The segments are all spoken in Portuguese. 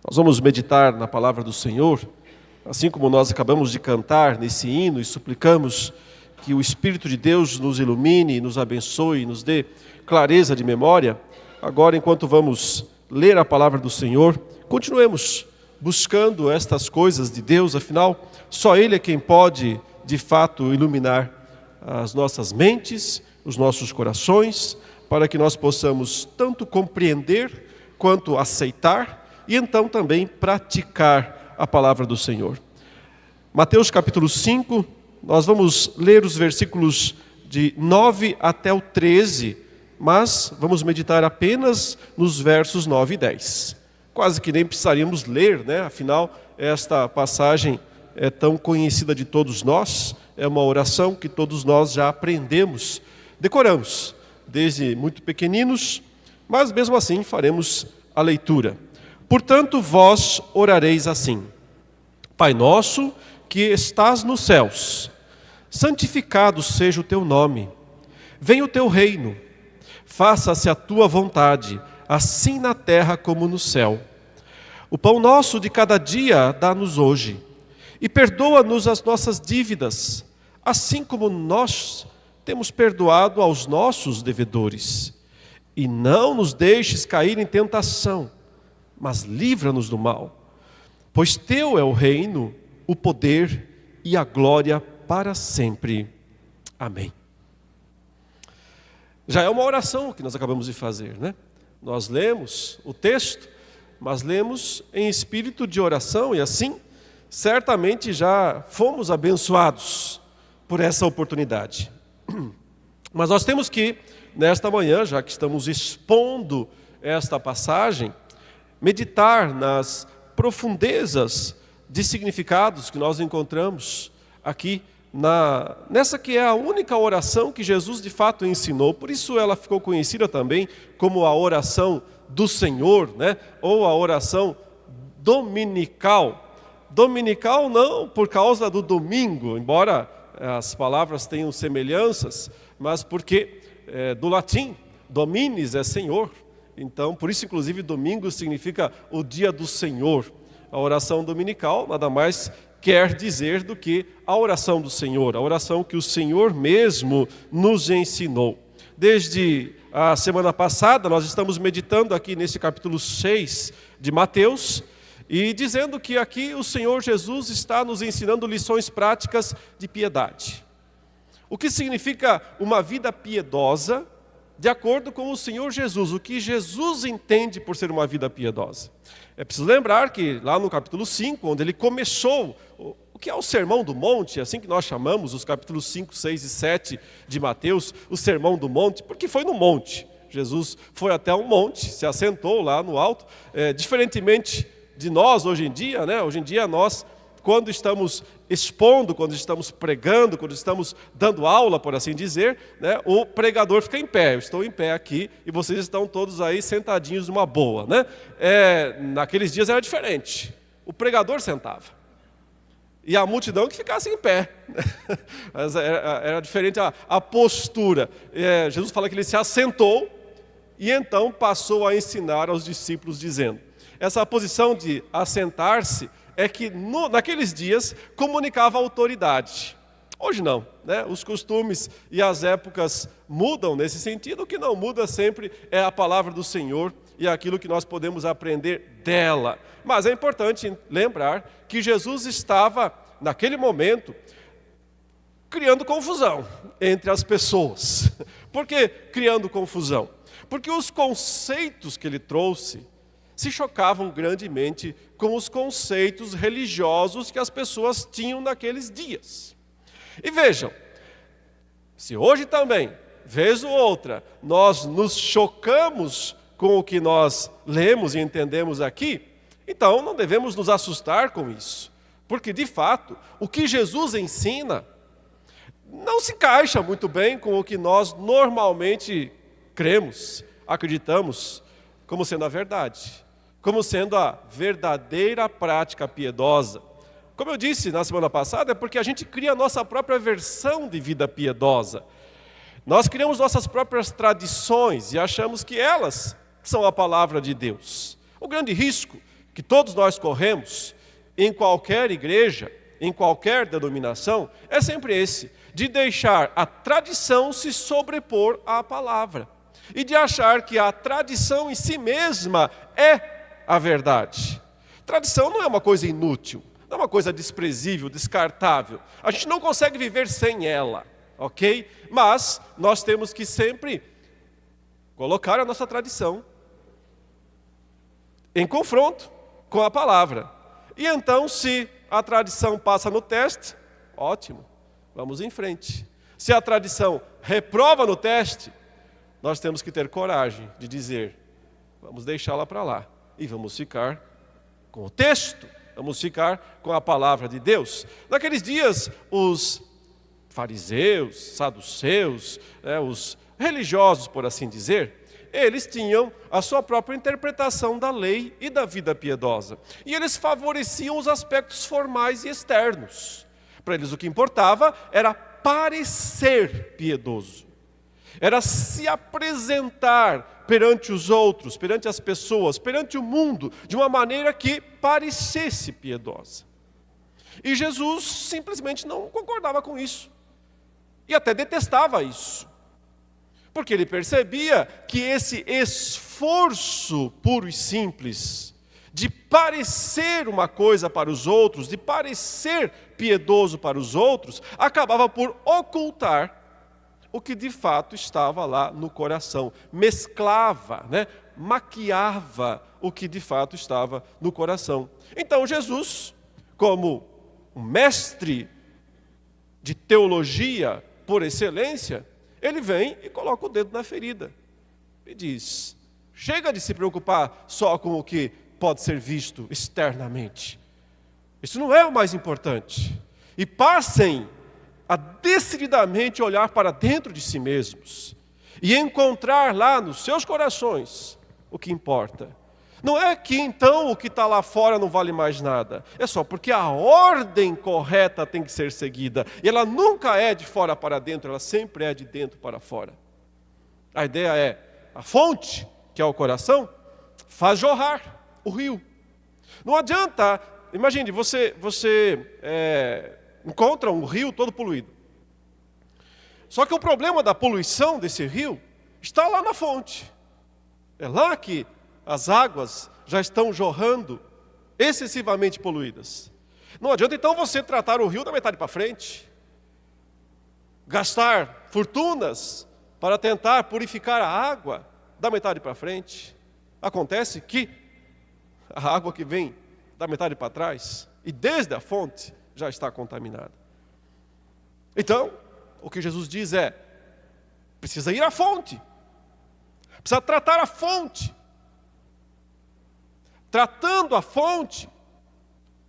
Nós vamos meditar na palavra do Senhor, assim como nós acabamos de cantar nesse hino e suplicamos que o Espírito de Deus nos ilumine, nos abençoe, nos dê clareza de memória. Agora, enquanto vamos ler a palavra do Senhor, continuemos buscando estas coisas de Deus, afinal, só Ele é quem pode, de fato, iluminar as nossas mentes, os nossos corações, para que nós possamos tanto compreender quanto aceitar e então também praticar a palavra do Senhor. Mateus capítulo 5, nós vamos ler os versículos de 9 até o 13, mas vamos meditar apenas nos versos 9 e 10. Quase que nem precisaríamos ler, né? Afinal, esta passagem é tão conhecida de todos nós, é uma oração que todos nós já aprendemos, decoramos, desde muito pequeninos, mas mesmo assim faremos a leitura. Portanto, vós orareis assim: Pai nosso que estás nos céus, santificado seja o teu nome. Venha o teu reino, faça-se a tua vontade, assim na terra como no céu. O pão nosso de cada dia dá-nos hoje, e perdoa-nos as nossas dívidas, assim como nós temos perdoado aos nossos devedores. E não nos deixes cair em tentação, mas livra-nos do mal. Pois teu é o reino, o poder e a glória para sempre. Amém. Já é uma oração que nós acabamos de fazer, né? Nós lemos o texto, mas lemos em espírito de oração e assim, certamente já fomos abençoados por essa oportunidade. Mas nós temos que, nesta manhã, já que estamos expondo esta passagem, meditar nas profundezas de significados que nós encontramos aqui, nessa que é a única oração que Jesus de fato ensinou. Por isso ela ficou conhecida também como a oração do Senhor, né? Ou a oração dominical. Dominical não por causa do domingo, embora as palavras tenham semelhanças, mas porque do latim, dominis é Senhor. Então, por isso, inclusive, domingo significa o dia do Senhor. A oração dominical nada mais quer dizer do que a oração do Senhor, a oração que o Senhor mesmo nos ensinou. Desde a semana passada, nós estamos meditando aqui nesse capítulo 6 de Mateus, e dizendo que aqui o Senhor Jesus está nos ensinando lições práticas de piedade. O que significa uma vida piedosa, de acordo com o Senhor Jesus, o que Jesus entende por ser uma vida piedosa. É preciso lembrar que lá no capítulo 5, onde ele começou o que é o Sermão do Monte, assim que nós chamamos os capítulos 5, 6 e 7 de Mateus, o Sermão do Monte, porque foi no monte. Jesus foi até um monte, se assentou lá no alto, diferentemente de nós hoje em dia, né? Hoje em dia nós, quando estamos expondo, quando estamos pregando, quando estamos dando aula, por assim dizer, né, o pregador fica em pé. Eu estou em pé aqui e vocês estão todos aí sentadinhos numa boa, né? Naqueles dias era diferente. O pregador sentava e a multidão que ficasse em pé. Mas era diferente a postura. Jesus fala que ele se assentou e então passou a ensinar aos discípulos dizendo: essa posição de assentar-se é que naqueles dias comunicava autoridade. Hoje não, né? Os costumes e as épocas mudam nesse sentido. O que não muda sempre é a palavra do Senhor e aquilo que nós podemos aprender dela. Mas é importante lembrar que Jesus estava, naquele momento, criando confusão entre as pessoas. Por que criando confusão? Porque os conceitos que ele trouxe se chocavam grandemente com os conceitos religiosos que as pessoas tinham naqueles dias. E vejam, se hoje também, vez ou outra, nós nos chocamos com o que nós lemos e entendemos aqui, então não devemos nos assustar com isso. Porque, de fato, o que Jesus ensina não se encaixa muito bem com o que nós normalmente cremos, acreditamos como sendo a verdade, como sendo a verdadeira prática piedosa. Como eu disse na semana passada, é porque a gente cria a nossa própria versão de vida piedosa. Nós criamos nossas próprias tradições e achamos que elas são a palavra de Deus. O grande risco que todos nós corremos, em qualquer igreja, em qualquer denominação, é sempre esse, de deixar a tradição se sobrepor à palavra. E de achar que a tradição em si mesma é a verdade. Tradição não é uma coisa inútil, não é uma coisa desprezível, descartável. A gente não consegue viver sem ela, ok? Mas nós temos que sempre colocar a nossa tradição em confronto com a palavra. E então, se a tradição passa no teste, ótimo, vamos em frente. Se a tradição reprova no teste, nós temos que ter coragem de dizer, vamos deixá-la para lá e vamos ficar com o texto, vamos ficar com a palavra de Deus. Naqueles dias, os fariseus, saduceus, os religiosos, por assim dizer, eles tinham a sua própria interpretação da lei e da vida piedosa. E eles favoreciam os aspectos formais e externos. Para eles o que importava era parecer piedoso. Era se apresentar perante os outros, perante as pessoas, perante o mundo, de uma maneira que parecesse piedosa. E Jesus simplesmente não concordava com isso. E até detestava isso. Porque ele percebia que esse esforço puro e simples de parecer uma coisa para os outros, de parecer piedoso para os outros, acabava por ocultar o que de fato estava lá no coração. Mesclava, maquiava o que de fato estava no coração. Então Jesus, como um mestre de teologia por excelência, ele vem e coloca o dedo na ferida e diz, chega de se preocupar só com o que pode ser visto externamente. Isso não é o mais importante. E passem a decididamente olhar para dentro de si mesmos e encontrar lá nos seus corações o que importa. Não é que então o que está lá fora não vale mais nada. É só porque a ordem correta tem que ser seguida. E ela nunca é de fora para dentro, ela sempre é de dentro para fora. A ideia é, a fonte, que é o coração, faz jorrar o rio. Não adianta, imagine, você encontra um rio todo poluído. Só que o problema da poluição desse rio está lá na fonte. É lá que as águas já estão jorrando excessivamente poluídas. Não adianta então você tratar o rio da metade para frente, gastar fortunas para tentar purificar a água da metade para frente. Acontece que a água que vem da metade para trás e desde a fonte já está contaminada. Então, o que Jesus diz é, precisa ir à fonte, precisa tratar a fonte. Tratando a fonte,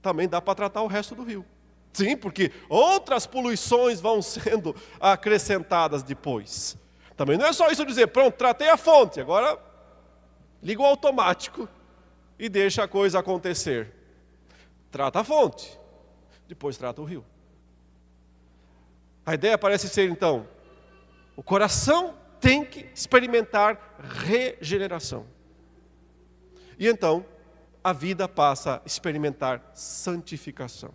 também dá para tratar o resto do rio. Sim, porque outras poluições vão sendo acrescentadas depois. Também não é só isso dizer, pronto, tratei a fonte, agora liga o automático e deixa a coisa acontecer. Trata a fonte, depois trata o rio. A ideia parece ser então, o coração tem que experimentar regeneração. E então, a vida passa a experimentar santificação.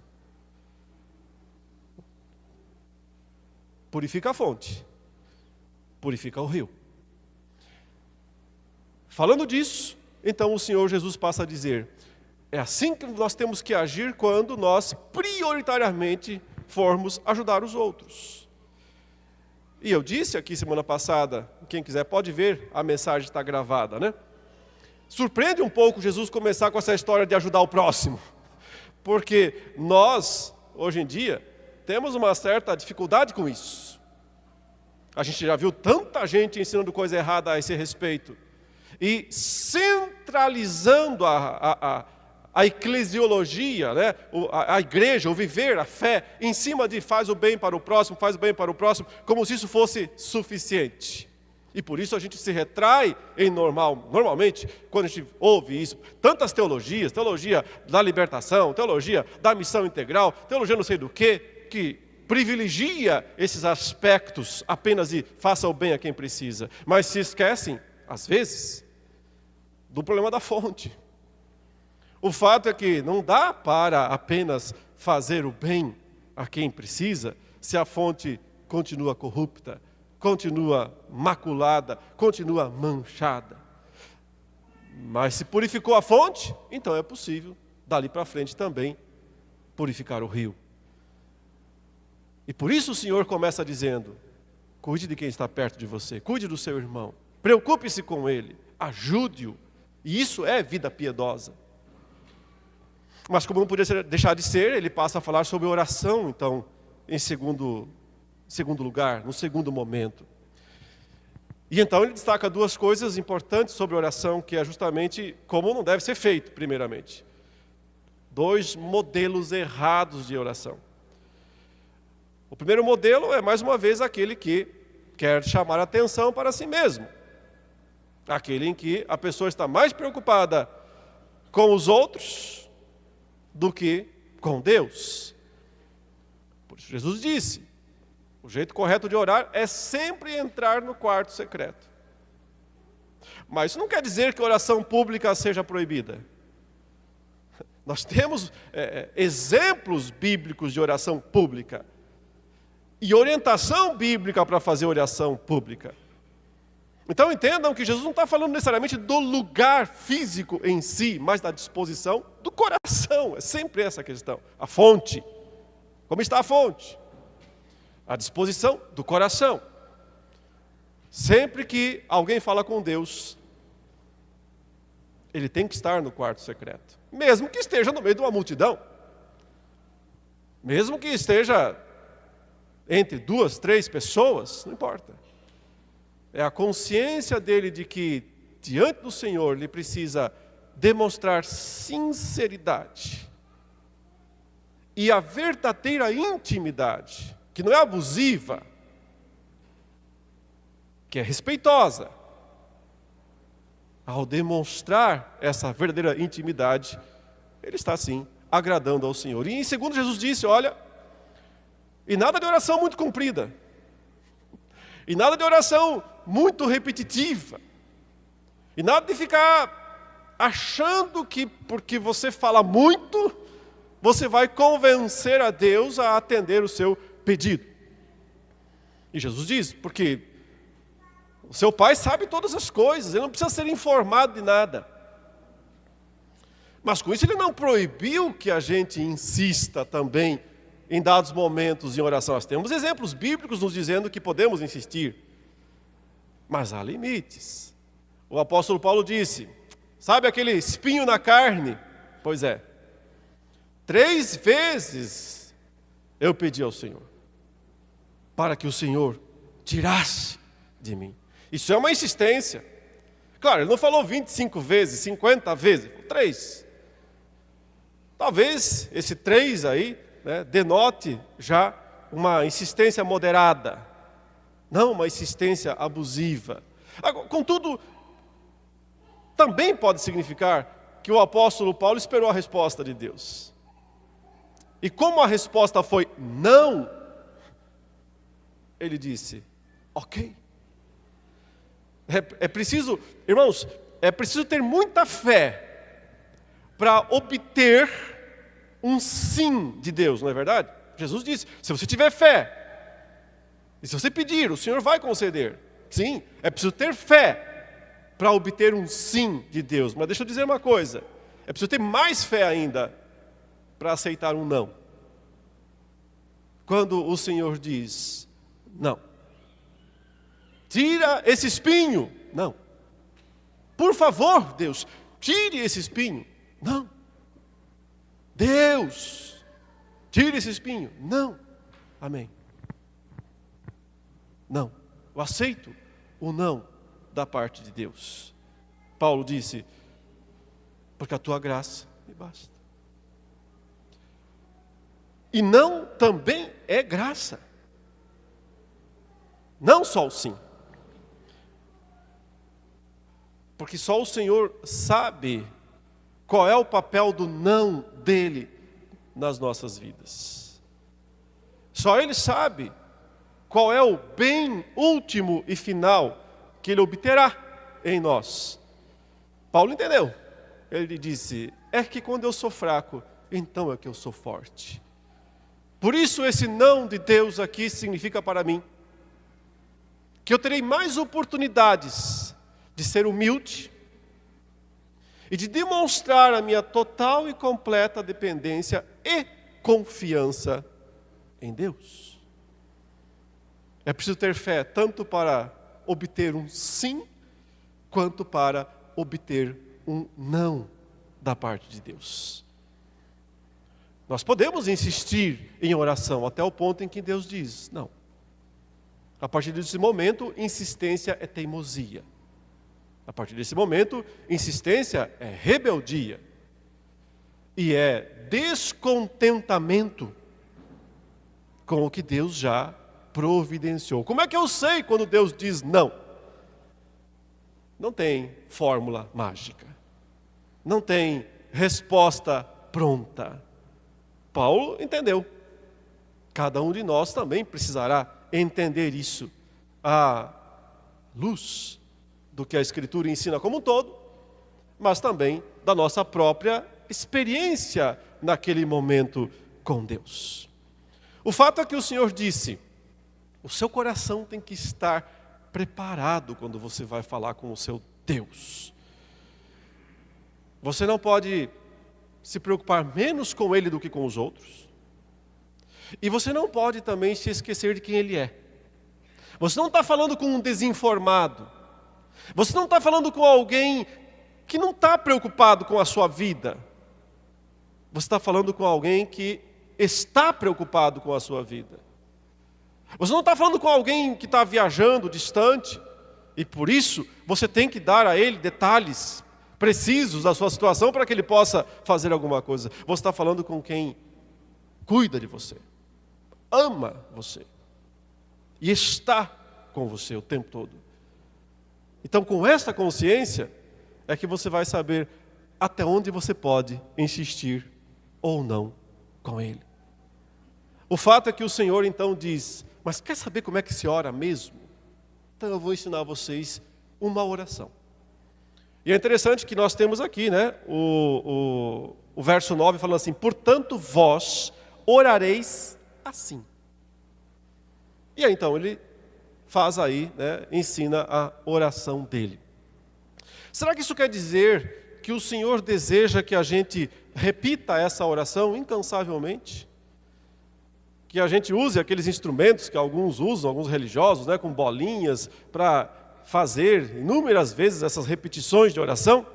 Purifica a fonte, purifica o rio. Falando disso, então o Senhor Jesus passa a dizer, é assim que nós temos que agir quando nós prioritariamente formos ajudar os outros. E eu disse aqui semana passada, quem quiser pode ver, a mensagem está gravada, Surpreende um pouco Jesus começar com essa história de ajudar o próximo. Porque nós, hoje em dia, temos uma certa dificuldade com isso. A gente já viu tanta gente ensinando coisa errada a esse respeito. E centralizando a eclesiologia, a igreja, o viver, a fé, em cima de faz o bem para o próximo, como se isso fosse suficiente. E por isso a gente se retrai normalmente, quando a gente ouve isso. Tantas teologias, teologia da libertação, teologia da missão integral, teologia não sei do que privilegia esses aspectos apenas de faça o bem a quem precisa. Mas se esquecem, às vezes, do problema da fonte. O fato é que não dá para apenas fazer o bem a quem precisa, se a fonte continua corrupta, continua maculada, continua manchada. Mas se purificou a fonte, então é possível, dali para frente também, purificar o rio. E por isso o Senhor começa dizendo: cuide de quem está perto de você, cuide do seu irmão, preocupe-se com ele, ajude-o. E isso é vida piedosa. Mas como não podia deixar de ser, ele passa a falar sobre oração, então, em segundo lugar, no segundo momento. E então ele destaca duas coisas importantes sobre oração, que é justamente como não deve ser feito, primeiramente. Dois modelos errados de oração. O primeiro modelo é, mais uma vez, aquele que quer chamar a atenção para si mesmo. Aquele em que a pessoa está mais preocupada com os outros do que com Deus. Por isso Jesus disse: o jeito correto de orar é sempre entrar no quarto secreto. Mas isso não quer dizer que a oração pública seja proibida. Nós temos exemplos bíblicos de oração pública e orientação bíblica para fazer oração pública. Então entendam que Jesus não está falando necessariamente do lugar físico em si, mas da disposição do coração. É sempre essa a questão. A fonte. Como está a fonte? A disposição do coração. Sempre que alguém fala com Deus, ele tem que estar no quarto secreto. Mesmo que esteja no meio de uma multidão. Mesmo que esteja entre 2, 3 pessoas, não importa. É a consciência dele de que, diante do Senhor, ele precisa demonstrar sinceridade. E a verdadeira intimidade, que não é abusiva, que é respeitosa. Ao demonstrar essa verdadeira intimidade, ele está assim, agradando ao Senhor. E em segundo, Jesus disse, olha, e nada de oração muito comprida. E nada de oração muito repetitiva. E nada de ficar achando que porque você fala muito, você vai convencer a Deus a atender o seu pedido. E Jesus diz, porque o seu Pai sabe todas as coisas, ele não precisa ser informado de nada. Mas com isso ele não proibiu que a gente insista também em dados momentos em oração. Nós temos exemplos bíblicos nos dizendo que podemos insistir. Mas há limites. O apóstolo Paulo disse, sabe aquele espinho na carne? Pois é. 3 vezes eu pedi ao Senhor, para que o Senhor tirasse de mim. Isso é uma insistência. Claro, ele não falou 25 vezes, 50 vezes, 3. Talvez esse 3 aí, denote já uma insistência moderada, não uma insistência abusiva. Contudo, também pode significar que o apóstolo Paulo esperou a resposta de Deus. E como a resposta foi não, ele disse, ok. É preciso, irmãos, é preciso ter muita fé para obter um sim de Deus, não é verdade? Jesus disse, se você tiver fé, e se você pedir, o Senhor vai conceder. Sim, é preciso ter fé para obter um sim de Deus. Mas deixa eu dizer uma coisa, é preciso ter mais fé ainda para aceitar um não. Quando o Senhor diz, não. Tira esse espinho. Não. Por favor, Deus, tire esse espinho. Não. Deus, tire esse espinho. Não. Amém. Não. Eu aceito o não da parte de Deus. Paulo disse, porque a tua graça me basta. E não também é graça. Não só o sim. Porque só o Senhor sabe qual é o papel do não dele nas nossas vidas. Só Ele sabe qual é o bem último e final que Ele obterá em nós. Paulo entendeu. Ele disse, é que quando eu sou fraco, então é que eu sou forte. Por isso esse não de Deus aqui significa para mim que eu terei mais oportunidades de ser humilde e de demonstrar a minha total e completa dependência e confiança em Deus. É preciso ter fé tanto para obter um sim, quanto para obter um não da parte de Deus. Nós podemos insistir em oração até o ponto em que Deus diz não. A partir desse momento, insistência é teimosia. A partir desse momento, insistência é rebeldia. E é descontentamento com o que Deus já providenciou. Como é que eu sei quando Deus diz não? Não tem fórmula mágica. Não tem resposta pronta. Paulo entendeu. Cada um de nós também precisará entender isso à luz do que a Escritura ensina como um todo, mas também da nossa própria experiência naquele momento com Deus. O fato é que o Senhor disse, o seu coração tem que estar preparado quando você vai falar com o seu Deus. Você não pode se preocupar menos com Ele do que com os outros. E você não pode também se esquecer de quem Ele é. Você não está falando com um desinformado. Você não está falando com alguém que não está preocupado com a sua vida. Você está falando com alguém que está preocupado com a sua vida. Você não está falando com alguém que está viajando distante. E por isso você tem que dar a ele detalhes precisos da sua situação para que ele possa fazer alguma coisa. Você está falando com quem cuida de você, ama você e está com você o tempo todo. Então, com esta consciência é que você vai saber até onde você pode insistir ou não com Ele. O fato é que o Senhor então diz, mas quer saber como é que se ora mesmo? Então eu vou ensinar a vocês uma oração. E é interessante que nós temos aqui, né, o verso 9 falando assim, portanto vós orareis assim. E aí então ele faz aí, né, ensina a oração dele. Será que isso quer dizer que o Senhor deseja que a gente repita essa oração incansavelmente? Que a gente use aqueles instrumentos que alguns usam, alguns religiosos, né, com bolinhas, para fazer inúmeras vezes essas repetições de oração?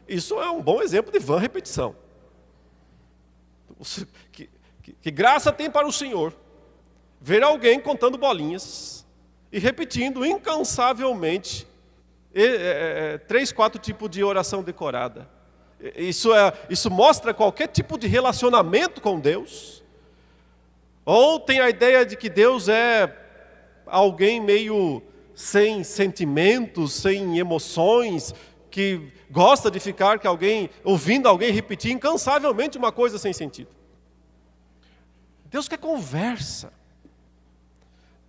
Isso é um bom exemplo de vã repetição. Que graça tem para o Senhor ver alguém contando bolinhas e repetindo incansavelmente 3, 4 tipos de oração decorada. Isso mostra qualquer tipo de relacionamento com Deus. Ou tem a ideia de que Deus é alguém meio sem sentimentos, sem emoções, que gosta de ficar ouvindo alguém repetir incansavelmente uma coisa sem sentido. Deus quer conversa.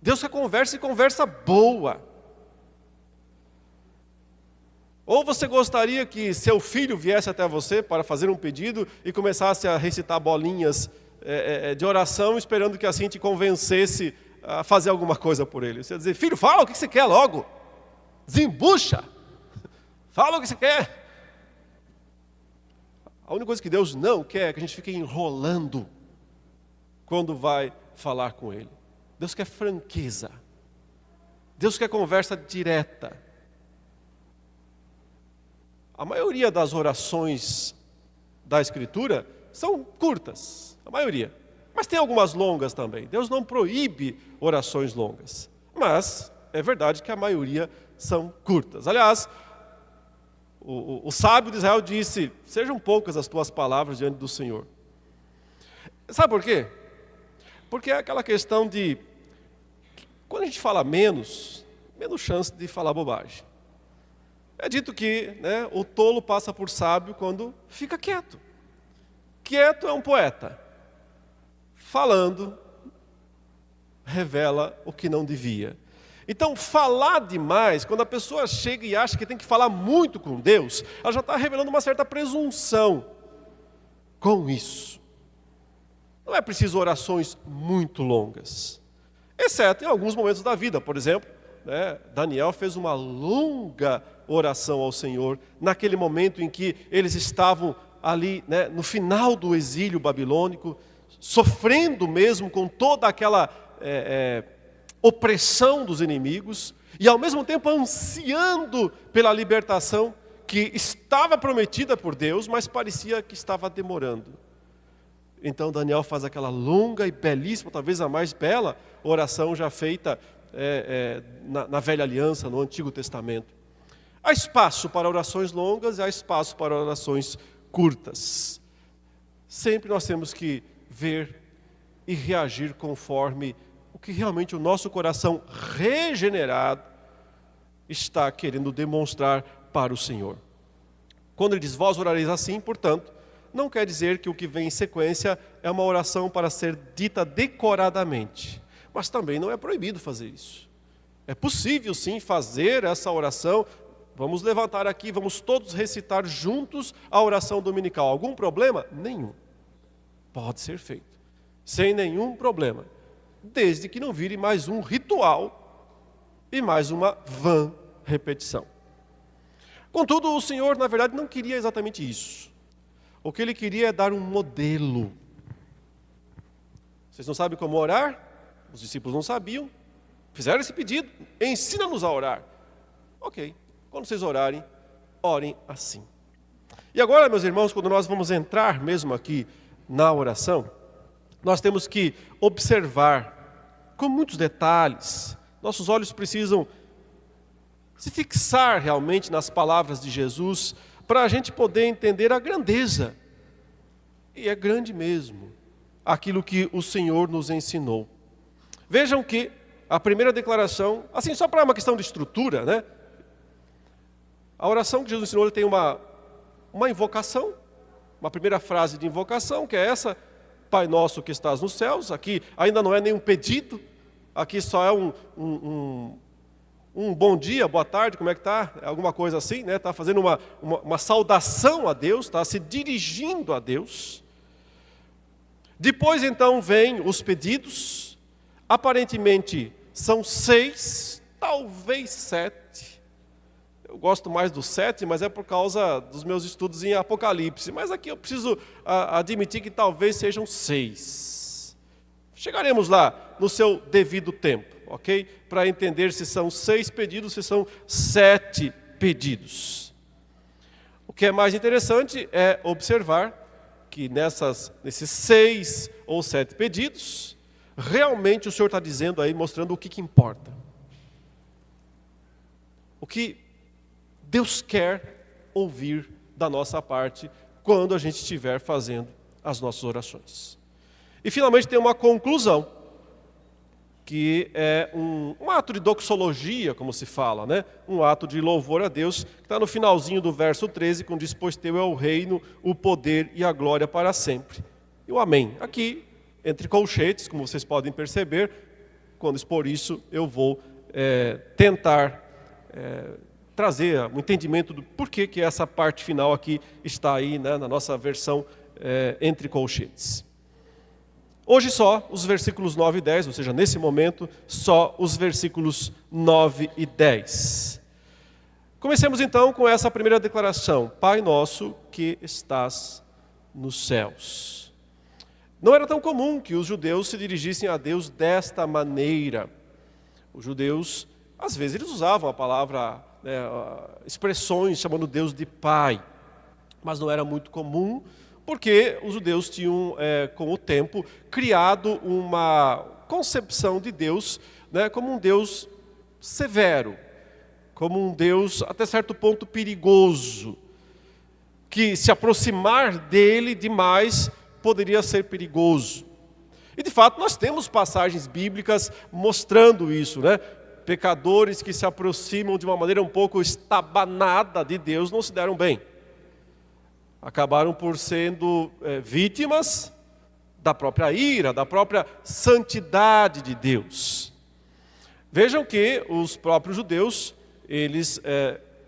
Deus quer conversa e conversa boa. Ou você gostaria que seu filho viesse até você para fazer um pedido e começasse a recitar bolinhas de oração, esperando que assim te convencesse a fazer alguma coisa por ele? Você ia dizer, filho, fala o que você quer logo. Desembucha. Fala o que você quer. A única coisa que Deus não quer é que a gente fique enrolando quando vai falar com Ele. Deus quer franqueza. Deus quer conversa direta. A maioria das orações da Escritura são curtas, a maioria. Mas tem algumas longas também. Deus não proíbe orações longas. Mas é verdade que a maioria são curtas. Aliás, o sábio de Israel disse, sejam poucas as tuas palavras diante do Senhor. Sabe por quê? Porque é aquela questão de, quando a gente fala menos chance de falar bobagem. É dito que, né, o tolo passa por sábio quando fica quieto. Quieto é um poeta. Falando, revela o que não devia. Então, falar demais, quando a pessoa chega e acha que tem que falar muito com Deus, ela já está revelando uma certa presunção com isso. Não é preciso orações muito longas, exceto em alguns momentos da vida. Por exemplo, Daniel fez uma longa oração ao Senhor, naquele momento em que eles estavam ali, no final do exílio babilônico, sofrendo mesmo com toda aquela opressão dos inimigos, e ao mesmo tempo ansiando pela libertação que estava prometida por Deus, mas parecia que estava demorando. Então Daniel faz aquela longa e belíssima, talvez a mais bela oração já feita na Velha Aliança, no Antigo Testamento. Há espaço para orações longas e há espaço para orações curtas. Sempre nós temos que ver e reagir conforme o que realmente o nosso coração regenerado está querendo demonstrar para o Senhor. Quando ele diz, vós orareis assim, portanto, não quer dizer que o que vem em sequência é uma oração para ser dita decoradamente. Mas também não é proibido fazer isso. É possível sim fazer essa oração. Vamos levantar aqui, vamos todos recitar juntos a oração dominical. Algum problema? Nenhum. Pode ser feito. Sem nenhum problema. Desde que não vire mais um ritual e mais uma vã repetição. Contudo, o Senhor, na verdade, não queria exatamente isso. O que Ele queria é dar um modelo. Vocês não sabem como orar? Os discípulos não sabiam. Fizeram esse pedido. Ensina-nos a orar. Ok. Quando vocês orarem, orem assim. E agora, meus irmãos, quando nós vamos entrar mesmo aqui na oração, nós temos que observar com muitos detalhes. Nossos olhos precisam se fixar realmente nas palavras de Jesus, para a gente poder entender a grandeza. E é grande mesmo, aquilo que o Senhor nos ensinou. Vejam que a primeira declaração, assim, só para uma questão de estrutura, a oração que Jesus ensinou, ele tem uma invocação, uma primeira frase de invocação, que é essa, Pai nosso que estás nos céus. Aqui ainda não é nenhum pedido, aqui só é um bom dia, boa tarde, como é que está? Alguma coisa assim, está fazendo uma saudação a Deus, está se dirigindo a Deus. Depois então vem os pedidos, aparentemente são 6, talvez 7. Eu gosto mais do 7, mas é por causa dos meus estudos em Apocalipse. Mas aqui eu preciso admitir que talvez sejam 6. Chegaremos lá no seu devido tempo, ok? Para entender se são 6 pedidos, se são 7 pedidos. O que é mais interessante é observar que nesses 6 ou 7 pedidos, realmente o Senhor está dizendo aí, mostrando o que importa. O que Deus quer ouvir da nossa parte quando a gente estiver fazendo as nossas orações. E finalmente tem uma conclusão, que é um ato de doxologia, como se fala, um ato de louvor a Deus, que está no finalzinho do verso 13, quando diz, pois teu é o reino, o poder e a glória para sempre. E o amém. Aqui, entre colchetes, como vocês podem perceber, quando expor isso, eu vou tentar trazer um entendimento do porquê que essa parte final aqui está aí, na nossa versão entre colchetes. Hoje só os versículos 9 e 10, ou seja, nesse momento, só os versículos 9 e 10. Comecemos então com essa primeira declaração. Pai nosso que estás nos céus. Não era tão comum que os judeus se dirigissem a Deus desta maneira. Os judeus, às vezes, eles usavam a palavra, expressões chamando Deus de Pai. Mas não era muito comum, porque os judeus tinham, com o tempo, criado uma concepção de Deus como um Deus severo, como um Deus até certo ponto perigoso, que se aproximar dele demais poderia ser perigoso. E de fato nós temos passagens bíblicas mostrando isso, Pecadores que se aproximam de uma maneira um pouco estabanada de Deus não se deram bem. Acabaram por sendo vítimas da própria ira, da própria santidade de Deus. Vejam que os próprios judeus, eles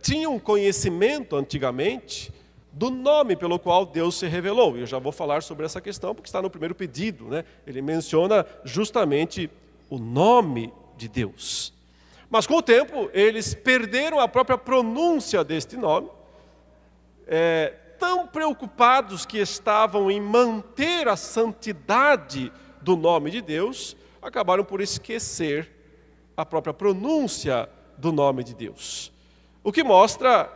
tinham conhecimento antigamente do nome pelo qual Deus se revelou. Eu já vou falar sobre essa questão, porque está no primeiro pedido, né? Ele menciona justamente o nome de Deus. Mas com o tempo, eles perderam a própria pronúncia deste nome, tão preocupados que estavam em manter a santidade do nome de Deus, acabaram por esquecer a própria pronúncia do nome de Deus. O que mostra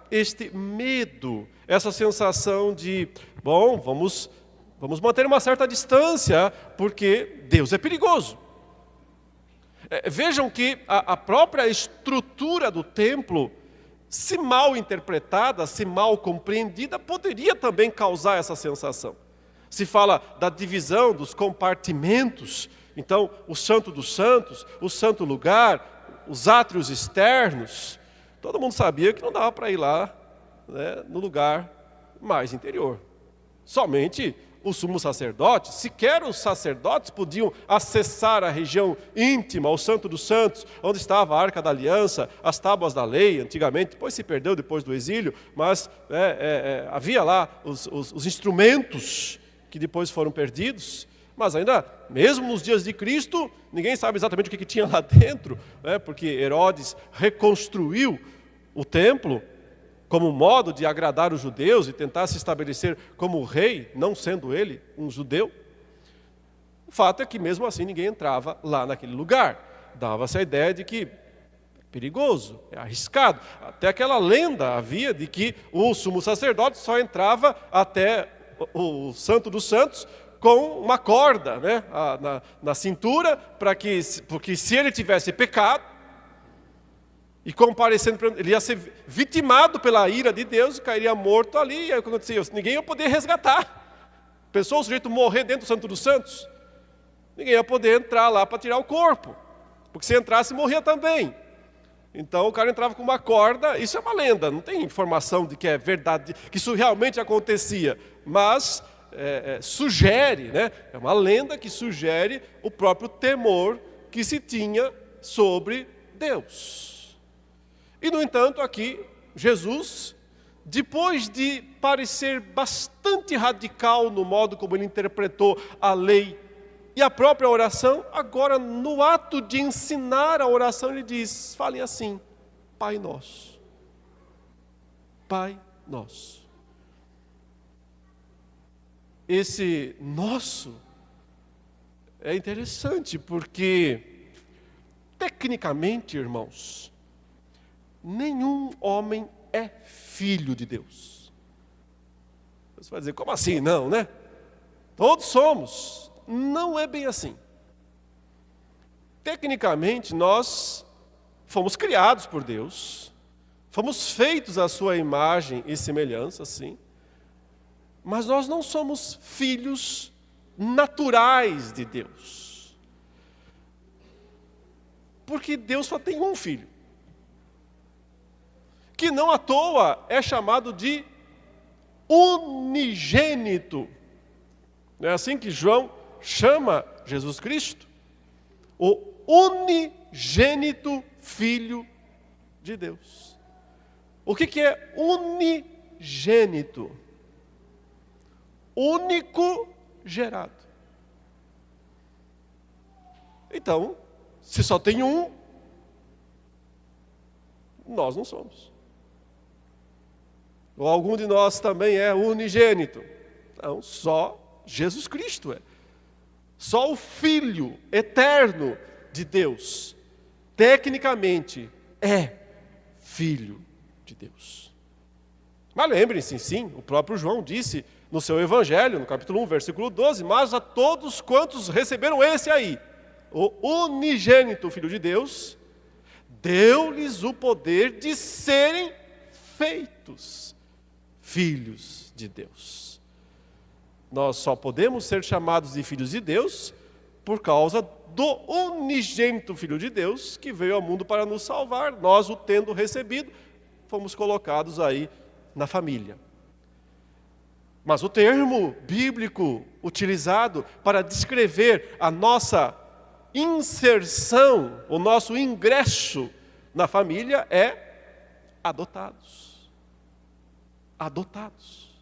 este medo, essa sensação de, bom, vamos manter uma certa distância, porque Deus é perigoso. Vejam que a própria estrutura do templo, se mal interpretada, se mal compreendida, poderia também causar essa sensação. Se fala da divisão dos compartimentos, então o Santo dos Santos, o Santo Lugar, os átrios externos, todo mundo sabia que não dava para ir lá, né, no lugar mais interior. Somente o sumo sacerdote, sequer os sacerdotes podiam acessar a região íntima, o Santo dos Santos, onde estava a Arca da Aliança, as tábuas da lei, antigamente, depois se perdeu depois do exílio, mas havia lá os instrumentos que depois foram perdidos, mas ainda, mesmo nos dias de Cristo, ninguém sabe exatamente o que tinha lá dentro, né, porque Herodes reconstruiu o templo como modo de agradar os judeus e tentar se estabelecer como rei, não sendo ele um judeu. O fato é que mesmo assim ninguém entrava lá naquele lugar. Dava-se a ideia de que é perigoso, é arriscado. Até aquela lenda havia de que o sumo sacerdote só entrava até o Santo dos Santos com uma corda, né, na cintura, porque se ele tivesse pecado, e comparecendo, ele ia ser vitimado pela ira de Deus e cairia morto ali. E aí o que acontecia? Ninguém ia poder resgatar. Pensou o sujeito morrer dentro do Santo dos Santos? Ninguém ia poder entrar lá para tirar o corpo, porque se entrasse morria também. Então o cara entrava com uma corda. Isso é uma lenda, não tem informação de que é verdade, que isso realmente acontecia, mas sugere, né? É uma lenda que sugere o próprio temor que se tinha sobre Deus. E, no entanto, aqui, Jesus, depois de parecer bastante radical no modo como ele interpretou a lei e a própria oração, agora, no ato de ensinar a oração, ele diz, falem assim, Pai Nosso. Pai Nosso. Esse nosso é interessante, porque, tecnicamente, irmãos, nenhum homem é filho de Deus. Você vai dizer, como assim? Não, né? Todos somos. Não é bem assim. Tecnicamente, nós fomos criados por Deus, fomos feitos à sua imagem e semelhança, sim, mas nós não somos filhos naturais de Deus. Porque Deus só tem um filho, que não à toa é chamado de unigênito. Não é assim que João chama Jesus Cristo? O unigênito Filho de Deus. O que é unigênito? Único gerado. Então, se só tem um, nós não somos. Ou algum de nós também é unigênito? Não, só Jesus Cristo é. Só o Filho eterno de Deus, tecnicamente, é Filho de Deus. Mas lembrem-se, sim, o próprio João disse no seu Evangelho, no capítulo 1, versículo 12, mas a todos quantos receberam esse aí, o unigênito Filho de Deus, deu-lhes o poder de serem feitos filhos de Deus. Nós só podemos ser chamados de filhos de Deus por causa do unigênito Filho de Deus que veio ao mundo para nos salvar. Nós, o tendo recebido, fomos colocados aí na família. Mas o termo bíblico utilizado para descrever a nossa inserção, o nosso ingresso na família é adotados. adotados.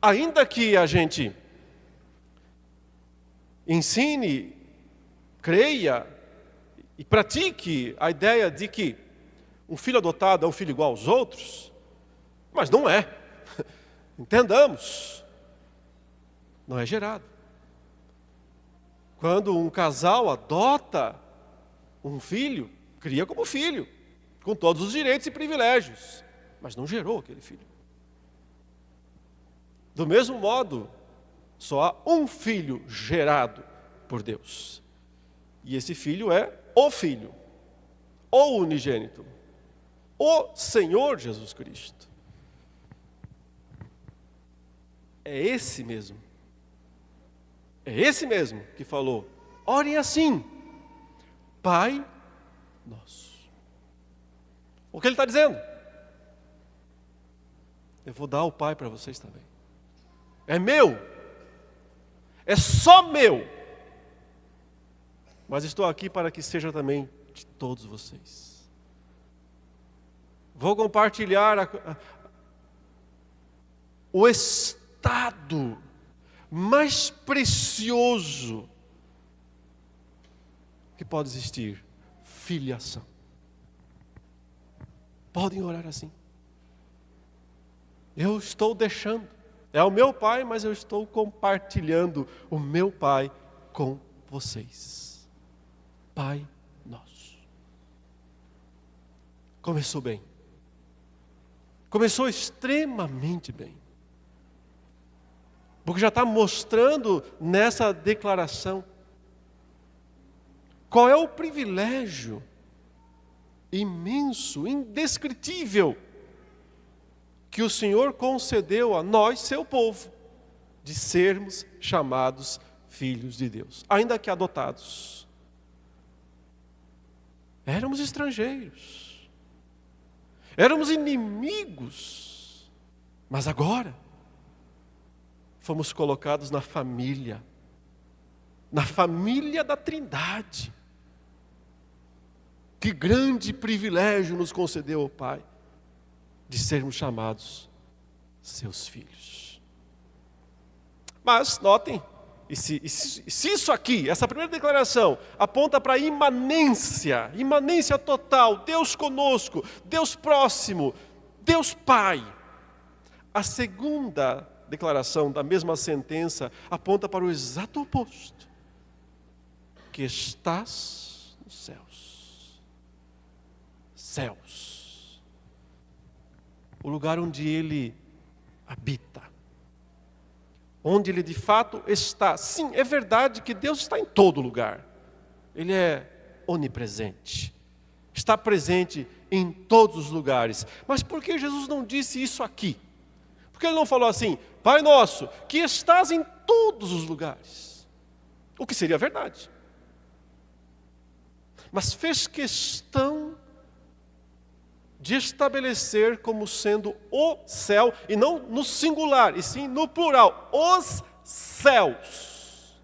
Ainda que a gente ensine, creia e pratique a ideia de que um filho adotado é um filho igual aos outros, mas não é. Entendamos, não é gerado. Quando um casal adota um filho, cria como filho, com todos os direitos e privilégios, mas não gerou aquele filho. Do mesmo modo, só há um filho gerado por Deus. E esse filho é o Filho, o unigênito, o Senhor Jesus Cristo. É esse mesmo que falou: orem assim, Pai Nosso. O que ele está dizendo? Eu vou dar o Pai para vocês também. É meu, é só meu, mas estou aqui para que seja também de todos vocês. Vou compartilhar o estado mais precioso que pode existir: filiação. Podem orar assim. Eu estou deixando. É o meu Pai, mas eu estou compartilhando o meu Pai com vocês. Pai Nosso. Começou bem. Começou extremamente bem. Porque já está mostrando nessa declaração qual é o privilégio imenso, indescritível, que o Senhor concedeu a nós, seu povo, de sermos chamados filhos de Deus, ainda que adotados. Éramos estrangeiros, éramos inimigos, mas agora fomos colocados na família da Trindade. Que grande privilégio nos concedeu o Pai, de sermos chamados seus filhos. Mas notem, se isso aqui, essa primeira declaração, aponta para a imanência total, Deus conosco, Deus próximo, Deus Pai. A segunda declaração da mesma sentença aponta para o exato oposto: que estás nos céus. Céus. O lugar onde Ele habita. Onde Ele de fato está. Sim, é verdade que Deus está em todo lugar. Ele é onipresente. Está presente em todos os lugares. Mas por que Jesus não disse isso aqui? Por que Ele não falou assim: Pai Nosso, que estás em todos os lugares? O que seria verdade. Mas fez questão de estabelecer como sendo o céu, e não no singular, e sim no plural, os céus.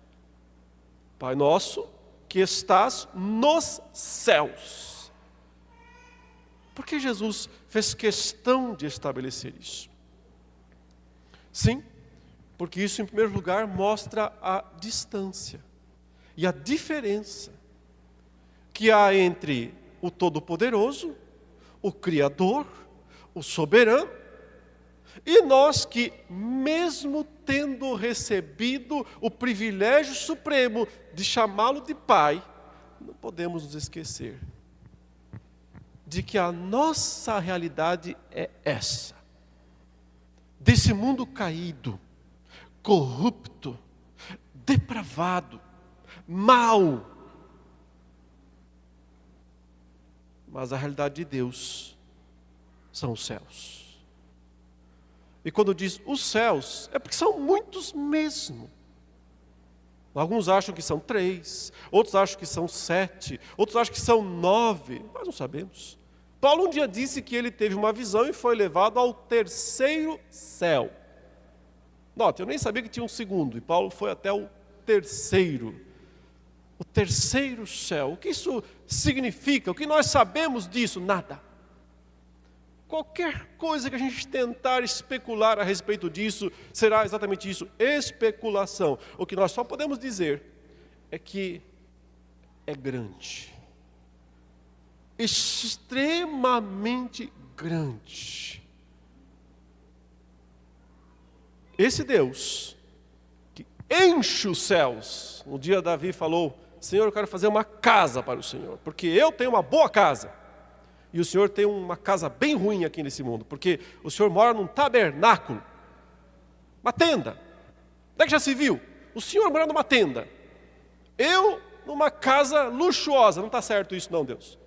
Pai Nosso, que estás nos céus. Por que Jesus fez questão de estabelecer isso? Sim, porque isso, em primeiro lugar, mostra a distância e a diferença que há entre o Todo-Poderoso, o Criador, o Soberano, e nós que, mesmo tendo recebido o privilégio supremo de chamá-lo de Pai, não podemos nos esquecer de que a nossa realidade é essa. Desse mundo caído, corrupto, depravado, mau. Mas a realidade de Deus são os céus. E quando diz os céus, é porque são muitos mesmo. Alguns acham que são 3, outros acham que são 7, outros acham que são 9, nós não sabemos. Paulo um dia disse que ele teve uma visão e foi levado ao 3º céu. Note, eu nem sabia que tinha um segundo, e Paulo foi até o 3º. O 3º céu. O que isso significa? O que nós sabemos disso? Nada. Qualquer coisa que a gente tentar especular a respeito disso, será exatamente isso, especulação. O que nós só podemos dizer é que é grande. Extremamente grande. Esse Deus que enche os céus. Um dia Davi falou: Senhor, eu quero fazer uma casa para o Senhor, porque eu tenho uma boa casa. E o Senhor tem uma casa bem ruim aqui nesse mundo, porque o Senhor mora num tabernáculo, uma tenda. Onde é que já se viu? O Senhor mora numa tenda. Eu numa casa luxuosa. Não está certo isso não, Deus.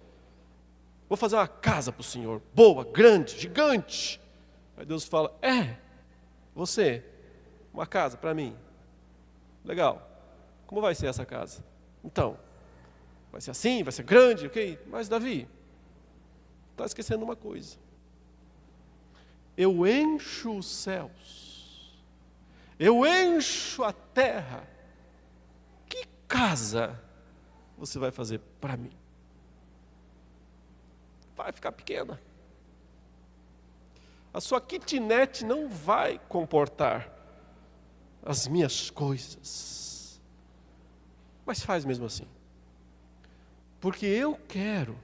Vou fazer uma casa para o Senhor, boa, grande, gigante. Aí Deus fala: você, uma casa para mim. Legal. Como vai ser essa casa? Então, vai ser assim, vai ser grande, ok? Mas Davi, está esquecendo uma coisa. Eu encho os céus, eu encho a terra. Que casa você vai fazer para mim? Vai ficar pequena. A sua kitnet não vai comportar as minhas coisas. Mas faz mesmo assim. Porque eu quero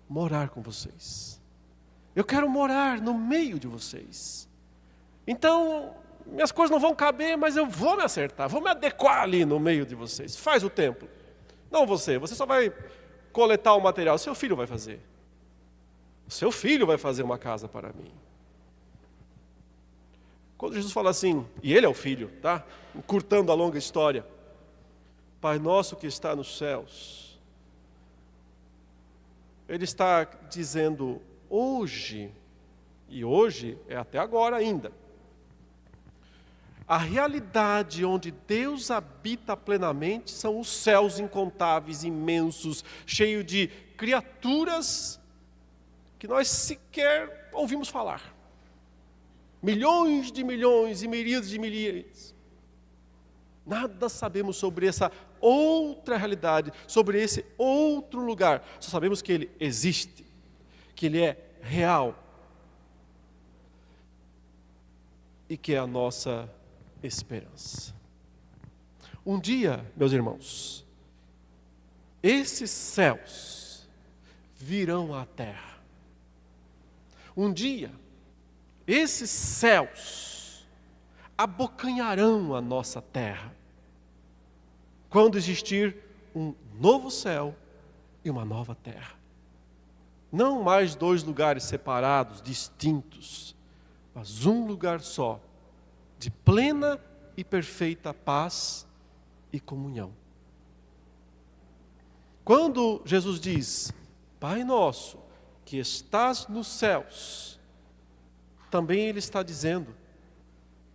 morar com vocês. Eu quero morar no meio de vocês. Então, minhas coisas não vão caber, mas eu vou me acertar, vou me adequar ali no meio de vocês. Faz o templo. Não você só vai coletar o material, seu filho vai fazer. O seu filho vai fazer uma casa para mim. Quando Jesus fala assim, e ele é o filho, tá? Encurtando a longa história. Pai nosso que está nos céus. Ele está dizendo hoje, e hoje é até agora ainda, a realidade onde Deus habita plenamente são os céus incontáveis, imensos, cheios de criaturas que nós sequer ouvimos falar. Milhões de milhões e miríades de miríades. Nada sabemos sobre essa outra realidade, sobre esse outro lugar. Só sabemos que ele existe, que ele é real e que é a nossa esperança. Um dia, meus irmãos, esses céus virão à terra. Um dia, esses céus abocanharão a nossa terra. Quando existir um novo céu e uma nova terra. Não mais dois lugares separados, distintos, mas um lugar só, de plena e perfeita paz e comunhão. Quando Jesus diz, Pai nosso, que estás nos céus, também Ele está dizendo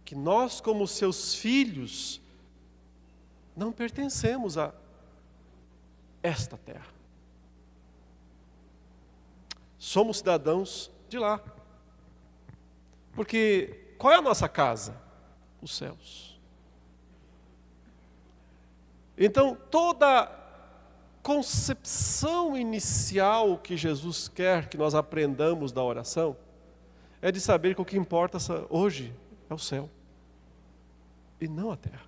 que nós, como seus filhos, não pertencemos a esta terra. Somos cidadãos de lá. Porque qual é a nossa casa? Os céus. Então, toda concepção inicial que Jesus quer que nós aprendamos da oração é de saber que o que importa hoje é o céu e não a terra.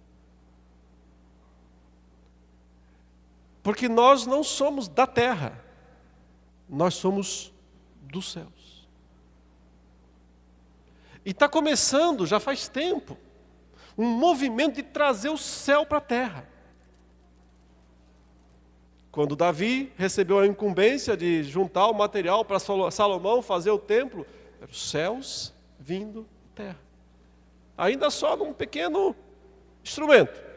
Porque nós não somos da terra, nós somos dos céus. E está começando, já faz tempo, um movimento de trazer o céu para a terra. Quando Davi recebeu a incumbência de juntar o material para Salomão fazer o templo, eram os céus vindo à terra. Ainda só num pequeno instrumento.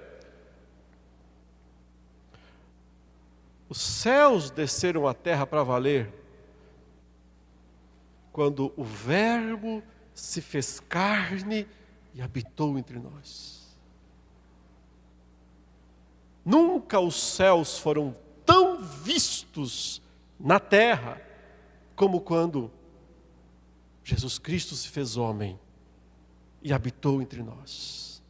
Os céus desceram à terra para valer quando o Verbo se fez carne e habitou entre nós. Nunca os céus foram tão vistos na terra como quando Jesus Cristo se fez homem e habitou entre nós.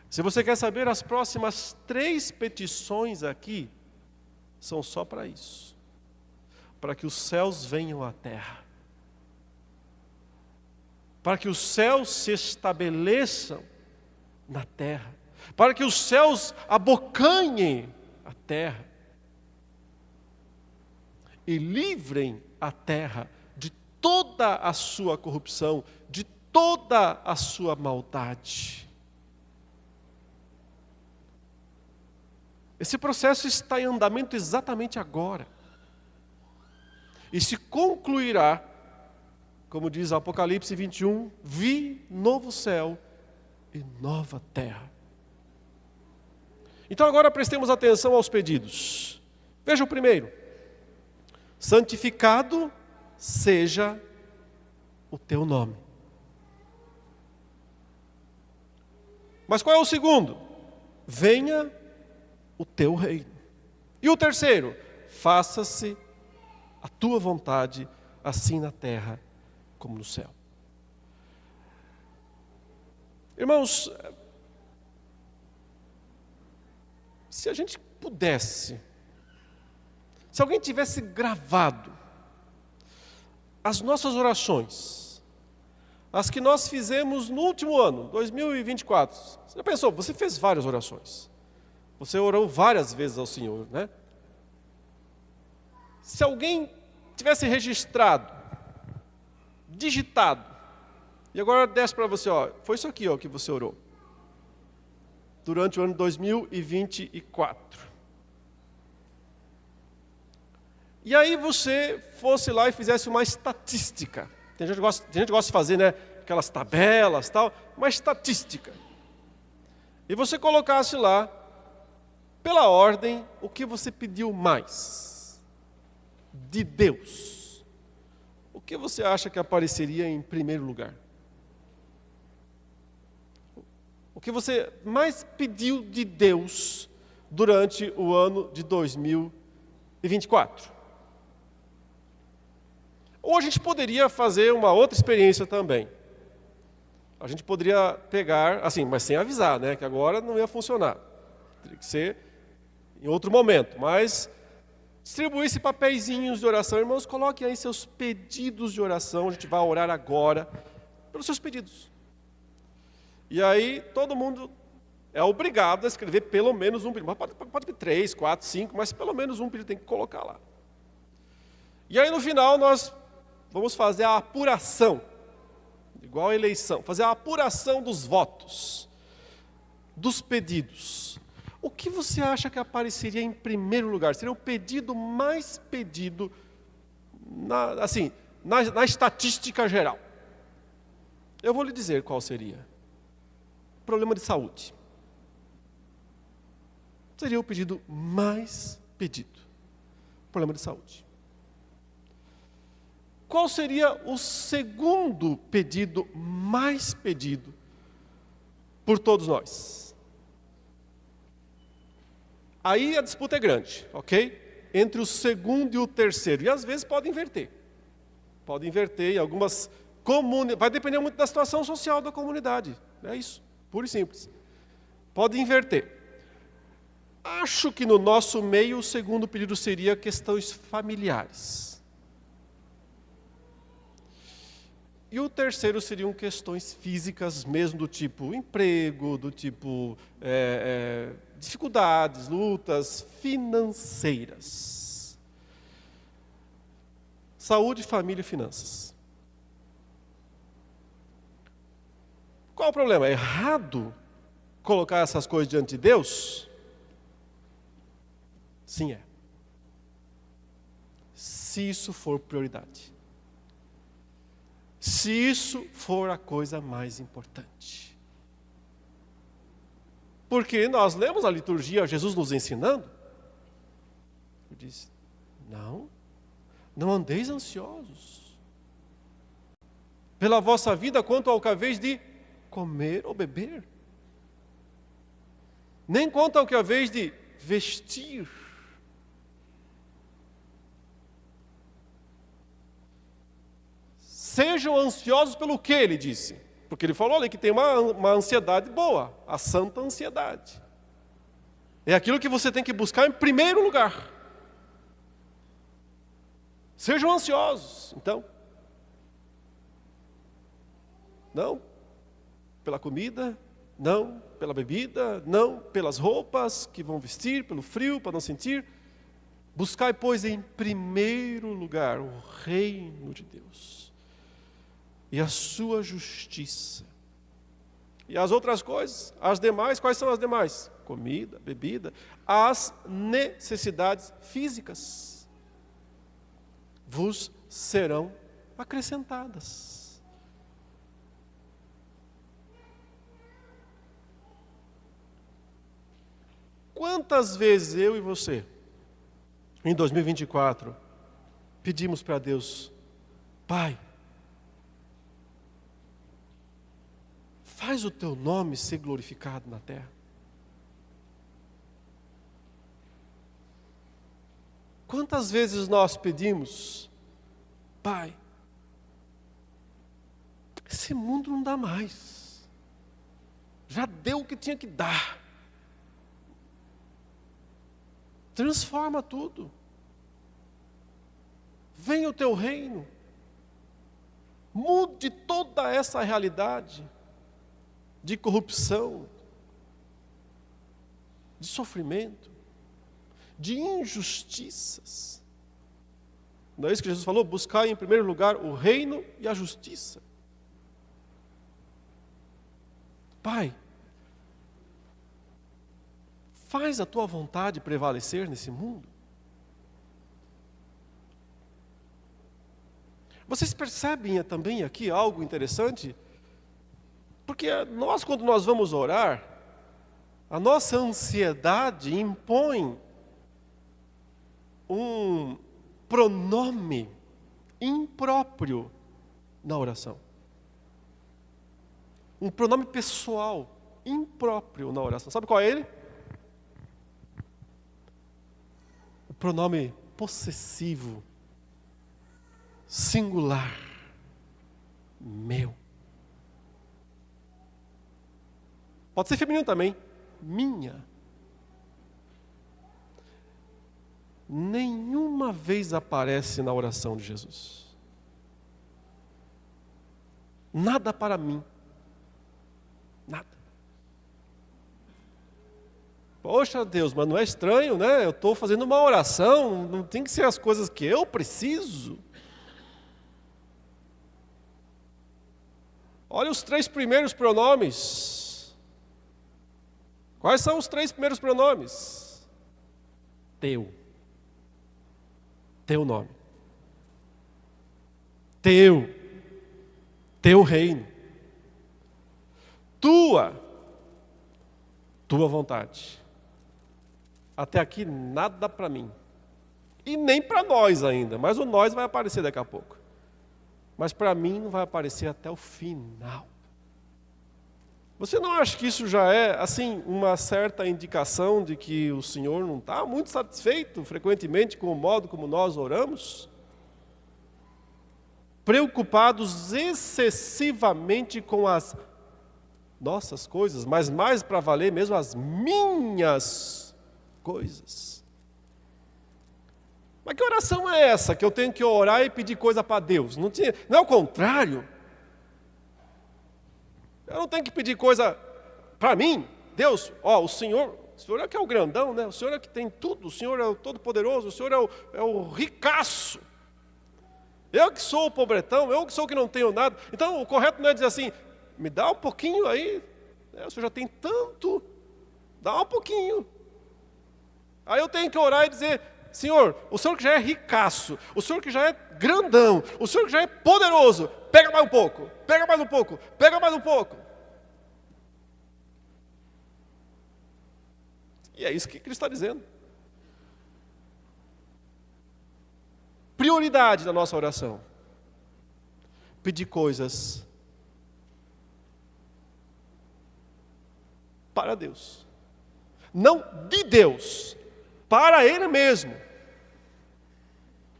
Se você quer saber, as próximas 3 petições aqui são só para isso. para que os céus venham à terra, para que os céus se estabeleçam na terra, para que os céus abocanhem a terra e livrem a terra de toda a sua corrupção, de toda a sua maldade. Esse processo está em andamento exatamente agora. E se concluirá, como diz Apocalipse 21, vi novo céu e nova terra. Então agora prestemos atenção aos pedidos. Veja o primeiro. Santificado seja o teu nome. Mas qual é o segundo? Venha o teu reino. E o terceiro? Faça-se a tua vontade, assim na terra como no céu. Irmãos, se a gente pudesse, se alguém tivesse gravado as nossas orações, as que nós fizemos no último ano, 2024, você já pensou, você fez várias orações, você orou várias vezes ao Senhor, né? Se alguém tivesse registrado, digitado, e agora desce para você, ó, foi isso aqui ó, que você orou, durante o ano 2024. E aí você fosse lá e fizesse uma estatística. Tem gente que gosta de fazer, né, aquelas tabelas, tal, uma estatística. E você colocasse lá, pela ordem, o que você pediu mais de Deus. O que você acha que apareceria em primeiro lugar? O que você mais pediu de Deus durante o ano de 2024? Ou a gente poderia fazer uma outra experiência também. A gente poderia pegar, assim, mas sem avisar, né? Que agora não ia funcionar. Teria que ser em outro momento. Mas distribuir-se papeizinhos de oração. Irmãos, coloquem aí seus pedidos de oração. A gente vai orar agora pelos seus pedidos. E aí todo mundo é obrigado a escrever pelo menos um pedido. Pode ter 3, 4, 5, mas pelo menos um pedido tem que colocar lá. E aí no final nós vamos fazer a apuração, igual a eleição, fazer a apuração dos votos, dos pedidos. O que você acha que apareceria em primeiro lugar? Seria o pedido mais pedido, na estatística geral. Eu vou lhe dizer qual seria. Problema de saúde. Seria o pedido mais pedido. Problema de saúde. Qual seria o segundo pedido mais pedido por todos nós? Aí a disputa é grande, ok? Entre o segundo e o terceiro. E às vezes pode inverter. Pode inverter em algumas comunidades. Vai depender muito da situação social da comunidade. É isso, puro e simples. Pode inverter. Acho que no nosso meio o segundo pedido seria questões familiares. E o terceiro seriam questões físicas mesmo, do tipo emprego, do tipo dificuldades, lutas financeiras. Saúde, família e finanças. Qual o problema? É errado colocar essas coisas diante de Deus? Sim, é. Se isso for prioridade. Se isso for a coisa mais importante. Porque nós lemos a liturgia, Jesus nos ensinando. Ele disse, não andeis ansiosos pela vossa vida quanto ao que haveis de comer ou beber. Nem quanto ao que haveis de vestir. Sejam ansiosos pelo que, ele disse. Porque ele falou ali que tem uma ansiedade boa, a santa ansiedade. É aquilo que você tem que buscar em primeiro lugar. Sejam ansiosos, então. Não pela comida, não pela bebida, não pelas roupas que vão vestir, pelo frio, para não sentir. Buscai, pois, em primeiro lugar o reino de Deus e a sua justiça. E as outras coisas, as demais, quais são as demais? Comida, bebida, as necessidades físicas vos serão acrescentadas. Quantas vezes eu e você, em 2024, pedimos para Deus, Pai, faz o teu nome ser glorificado na terra. Quantas vezes nós pedimos, Pai, esse mundo não dá mais. Já deu o que tinha que dar. Transforma tudo. Venha o teu reino. Mude toda essa realidade de corrupção, de sofrimento, de injustiças. Não é isso que Jesus falou? Buscar em primeiro lugar o reino e a justiça. Pai, faz a tua vontade prevalecer nesse mundo. Vocês percebem também aqui algo interessante? Porque nós, quando nós vamos orar, a nossa ansiedade impõe um pronome impróprio na oração. Um pronome pessoal impróprio na oração. Sabe qual é ele? O pronome possessivo, singular, meu. Pode ser feminino também, minha. Nenhuma vez aparece na oração de Jesus. Nada para mim. Nada. Poxa Deus, mas não é estranho, né? Eu estou fazendo uma oração, não tem que ser as coisas que eu preciso. Olha os 3 primeiros pronomes. Quais são os 3 primeiros pronomes? Teu. Teu nome. Teu. Teu reino. Tua vontade. Até aqui nada para mim. E nem para nós ainda, mas o nós vai aparecer daqui a pouco. Mas para mim não vai aparecer até o final. Você não acha que isso já é, assim, uma certa indicação de que o Senhor não está muito satisfeito, frequentemente, com o modo como nós oramos? Preocupados excessivamente com as nossas coisas, mas mais para valer mesmo as minhas coisas. Mas que oração é essa que eu tenho que orar e pedir coisa para Deus? Não é o contrário? Eu não tenho que pedir coisa para mim. Deus, o Senhor é que é o grandão, né? O Senhor é que tem tudo, o Senhor é o todo-poderoso, o Senhor é o ricaço. Eu que sou o pobretão, eu que sou o que não tenho nada. Então o correto não é dizer assim, me dá um pouquinho aí, o Senhor já tem tanto, dá um pouquinho. Aí eu tenho que orar e dizer, Senhor, o Senhor que já é ricaço, o Senhor que já é grandão, o Senhor que já é poderoso, pega mais um pouco, pega mais um pouco, pega mais um pouco. E é isso que Cristo está dizendo. Prioridade da nossa oração. Pedir coisas para Deus. Não de Deus, para Ele mesmo.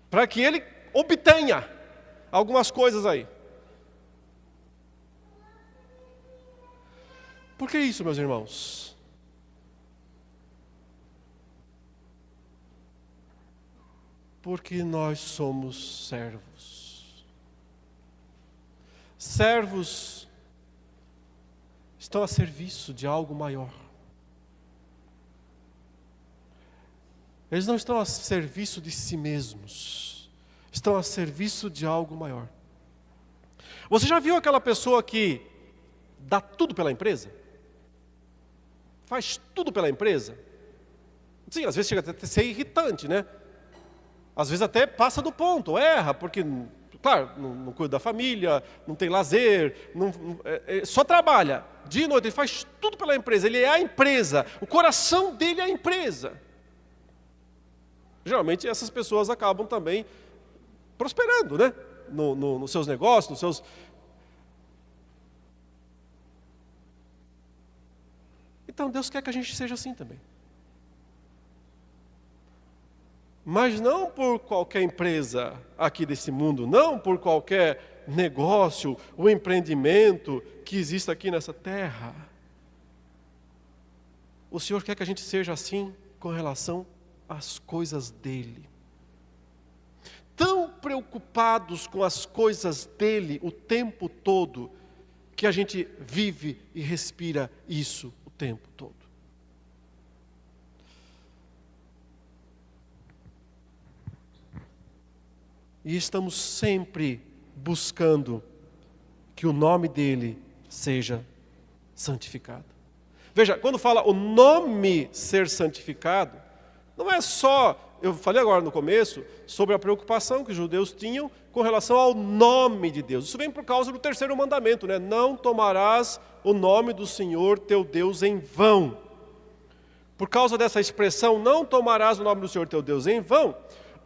Para que Ele obtenha algumas coisas aí. Por que isso, meus irmãos? Porque nós somos servos. Servos estão a serviço de algo maior. Eles não estão a serviço de si mesmos. Estão a serviço de algo maior. Você já viu aquela pessoa que dá tudo pela empresa? Faz tudo pela empresa? Sim, às vezes chega até a ser irritante, né? Às vezes até passa do ponto, erra, porque, claro, não cuida da família, não tem lazer, só trabalha. Dia e noite, ele faz tudo pela empresa, ele é a empresa, o coração dele é a empresa. Geralmente essas pessoas acabam também prosperando, né? Nos seus negócios, nos seus... Então Deus quer que a gente seja assim também. Mas não por qualquer empresa aqui desse mundo, não por qualquer negócio, o empreendimento que existe aqui nessa terra. O Senhor quer que a gente seja assim com relação às coisas dEle. Tão preocupados com as coisas dEle o tempo todo, que a gente vive e respira isso o tempo todo. E estamos sempre buscando que o nome dele seja santificado. Veja, quando fala o nome ser santificado, não é só, eu falei agora no começo, sobre a preocupação que os judeus tinham com relação ao nome de Deus. Isso vem por causa do terceiro mandamento, né? Não tomarás o nome do Senhor teu Deus em vão. Por causa dessa expressão, não tomarás o nome do Senhor teu Deus em vão,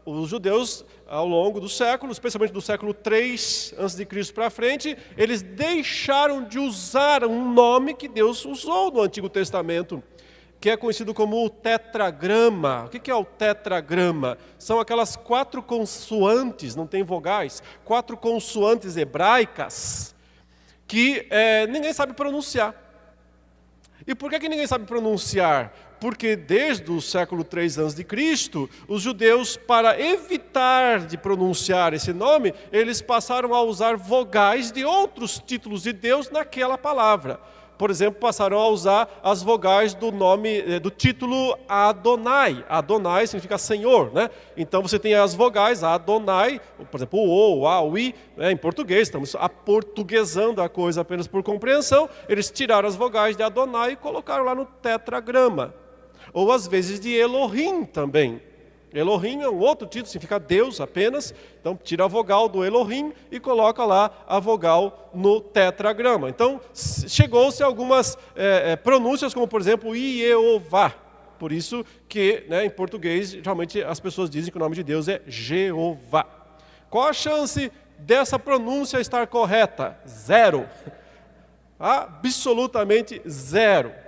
os judeus, ao longo dos séculos, especialmente do século 3 a.C. para frente, eles deixaram de usar um nome que Deus usou no Antigo Testamento, que é conhecido como o tetragrama. O que é o tetragrama? São aquelas 4 consoantes, não tem vogais, 4 consoantes hebraicas, que ninguém sabe pronunciar. E por que ninguém sabe pronunciar? Porque desde o século 3 a.C., os judeus, para evitar de pronunciar esse nome, eles passaram a usar vogais de outros títulos de Deus naquela palavra. Por exemplo, passaram a usar as vogais do nome, do título Adonai. Adonai significa Senhor, né? Então você tem as vogais Adonai, por exemplo, o O, o A, o I, né? Em português, estamos aportuguesando a coisa apenas por compreensão. Eles tiraram as vogais de Adonai e colocaram lá no tetragrama. Ou às vezes de Elohim também. Elohim é um outro título, significa Deus apenas. Então tira a vogal do Elohim e coloca lá a vogal no tetragrama. Então chegou-se a algumas pronúncias, como por exemplo Iehová. Por isso que, né, em português, geralmente as pessoas dizem que o nome de Deus é Jeová. Qual a chance dessa pronúncia estar correta? 0. Absolutamente 0.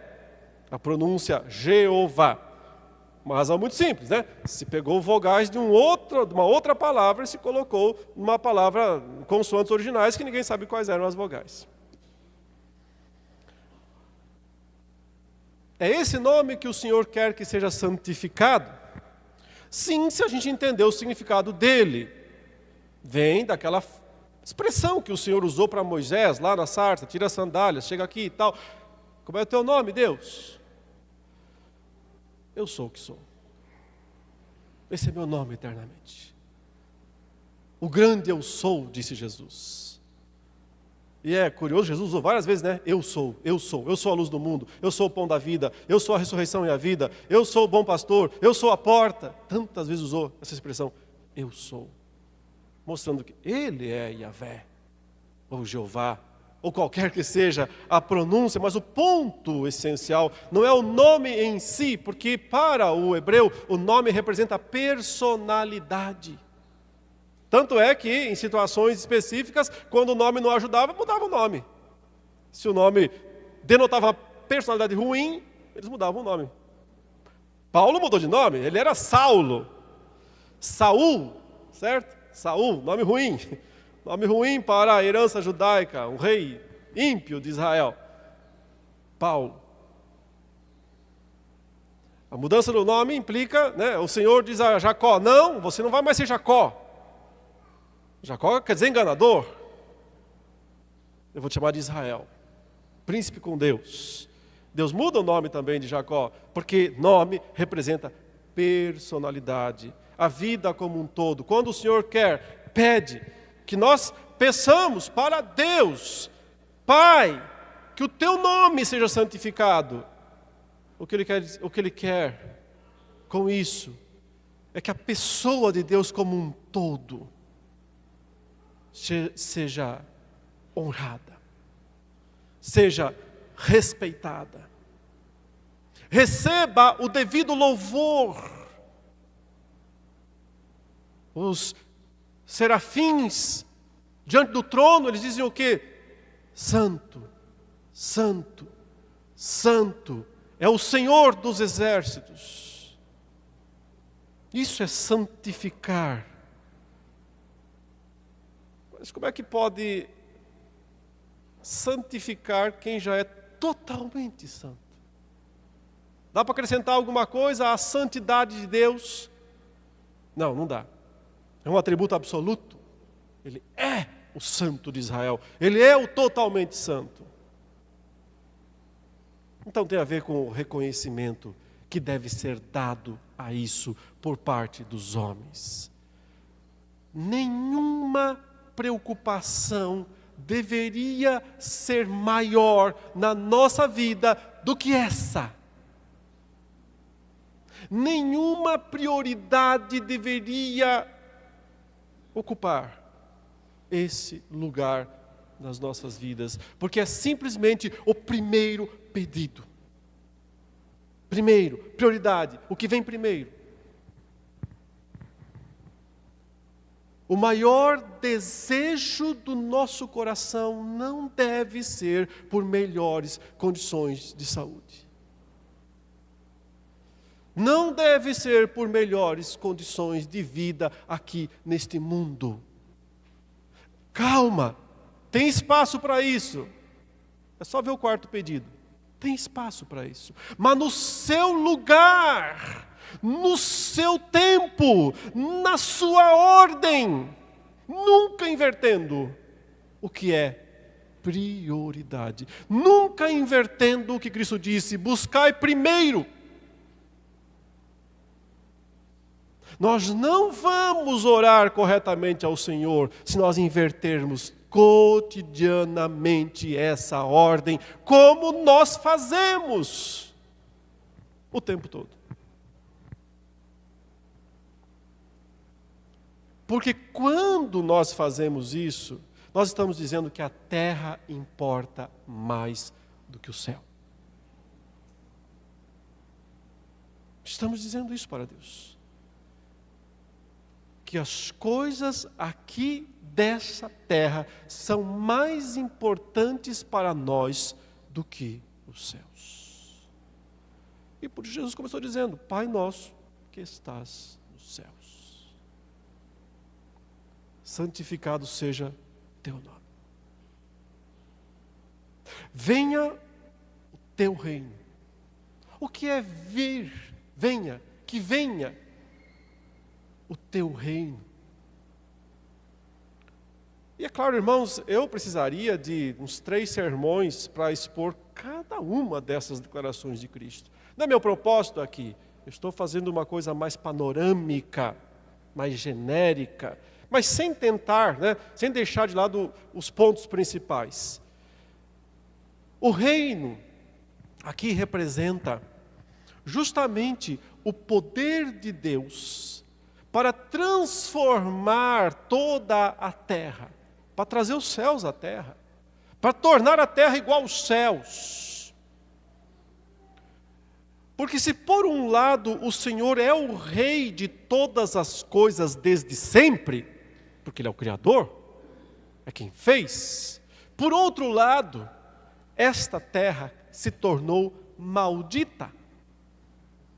A pronúncia Jeová. Uma razão muito simples, né? Se pegou vogais de uma outra palavra e se colocou numa palavra, consoantes originais, que ninguém sabe quais eram as vogais. É esse nome que o Senhor quer que seja santificado? Sim, se a gente entender o significado dele. Vem daquela expressão que o Senhor usou para Moisés, lá na sarça, tira as sandálias, chega aqui e tal. Como é o teu nome, Deus? Eu sou o que sou. Esse é meu nome eternamente. O grande eu sou, disse Jesus. E é curioso, Jesus usou várias vezes, né? Eu sou a luz do mundo, eu sou o pão da vida, eu sou a ressurreição e a vida, eu sou o bom pastor, eu sou a porta. Tantas vezes usou essa expressão, eu sou. Mostrando que Ele é Yahvé, ou Jeová, ou qualquer que seja a pronúncia, mas o ponto essencial não é o nome em si, porque para o hebreu o nome representa personalidade. Tanto é que em situações específicas, quando o nome não ajudava, mudava o nome. Se o nome denotava uma personalidade ruim, eles mudavam o nome. Paulo mudou de nome, ele era Saulo. Saul, certo? Saul, nome ruim. Nome ruim para a herança judaica, um rei ímpio de Israel. Paulo. A mudança do nome implica, né, o Senhor diz a Jacó, não, você não vai mais ser Jacó. Jacó quer dizer enganador. Eu vou te chamar de Israel, príncipe com Deus. Deus muda o nome também de Jacó, porque nome representa personalidade, a vida como um todo. Quando o Senhor pede que nós peçamos para Deus, Pai, que o teu nome seja santificado. O que ele quer com isso é que a pessoa de Deus como um todo seja honrada, seja respeitada, receba o devido louvor. Os serafins diante do trono, eles dizem o quê? Santo, Santo, Santo é o Senhor dos exércitos. Isso é santificar. Mas como é que pode santificar quem já é totalmente santo? Dá para acrescentar alguma coisa à santidade de Deus? Não, não dá. É um atributo absoluto. Ele é o santo de Israel. Ele é o totalmente santo. Então tem a ver com o reconhecimento que deve ser dado a isso por parte dos homens. Nenhuma preocupação deveria ser maior na nossa vida do que essa. Nenhuma prioridade deveria ocupar esse lugar nas nossas vidas, porque é simplesmente o primeiro pedido. Primeiro, prioridade, o que vem primeiro. O maior desejo do nosso coração não deve ser por melhores condições de saúde. Não deve ser por melhores condições de vida aqui neste mundo. Calma, tem espaço para isso. É só ver o quarto pedido. Tem espaço para isso. Mas no seu lugar, no seu tempo, na sua ordem, nunca invertendo o que é prioridade. Nunca invertendo o que Cristo disse, buscai primeiro. Nós não vamos orar corretamente ao Senhor se nós invertermos cotidianamente essa ordem, como nós fazemos o tempo todo. Porque quando nós fazemos isso, nós estamos dizendo que a terra importa mais do que o céu. Estamos dizendo isso para Deus. Que as coisas aqui dessa terra são mais importantes para nós do que os céus. E por isso Jesus começou dizendo, Pai nosso que estás nos céus, santificado seja teu nome. Venha o teu reino. O que é vir? Venha, que venha o teu reino. E é claro, irmãos, eu precisaria de uns 3 sermões para expor cada uma dessas declarações de Cristo. Não é meu propósito aqui. Eu estou fazendo uma coisa mais panorâmica, mais genérica, mas sem tentar, sem deixar de lado os pontos principais. O reino aqui representa justamente o poder de Deus para transformar toda a terra, para trazer os céus à terra, para tornar a terra igual aos céus. Porque se por um lado o Senhor é o rei de todas as coisas desde sempre, porque Ele é o Criador, é quem fez. Por outro lado, esta terra se tornou maldita.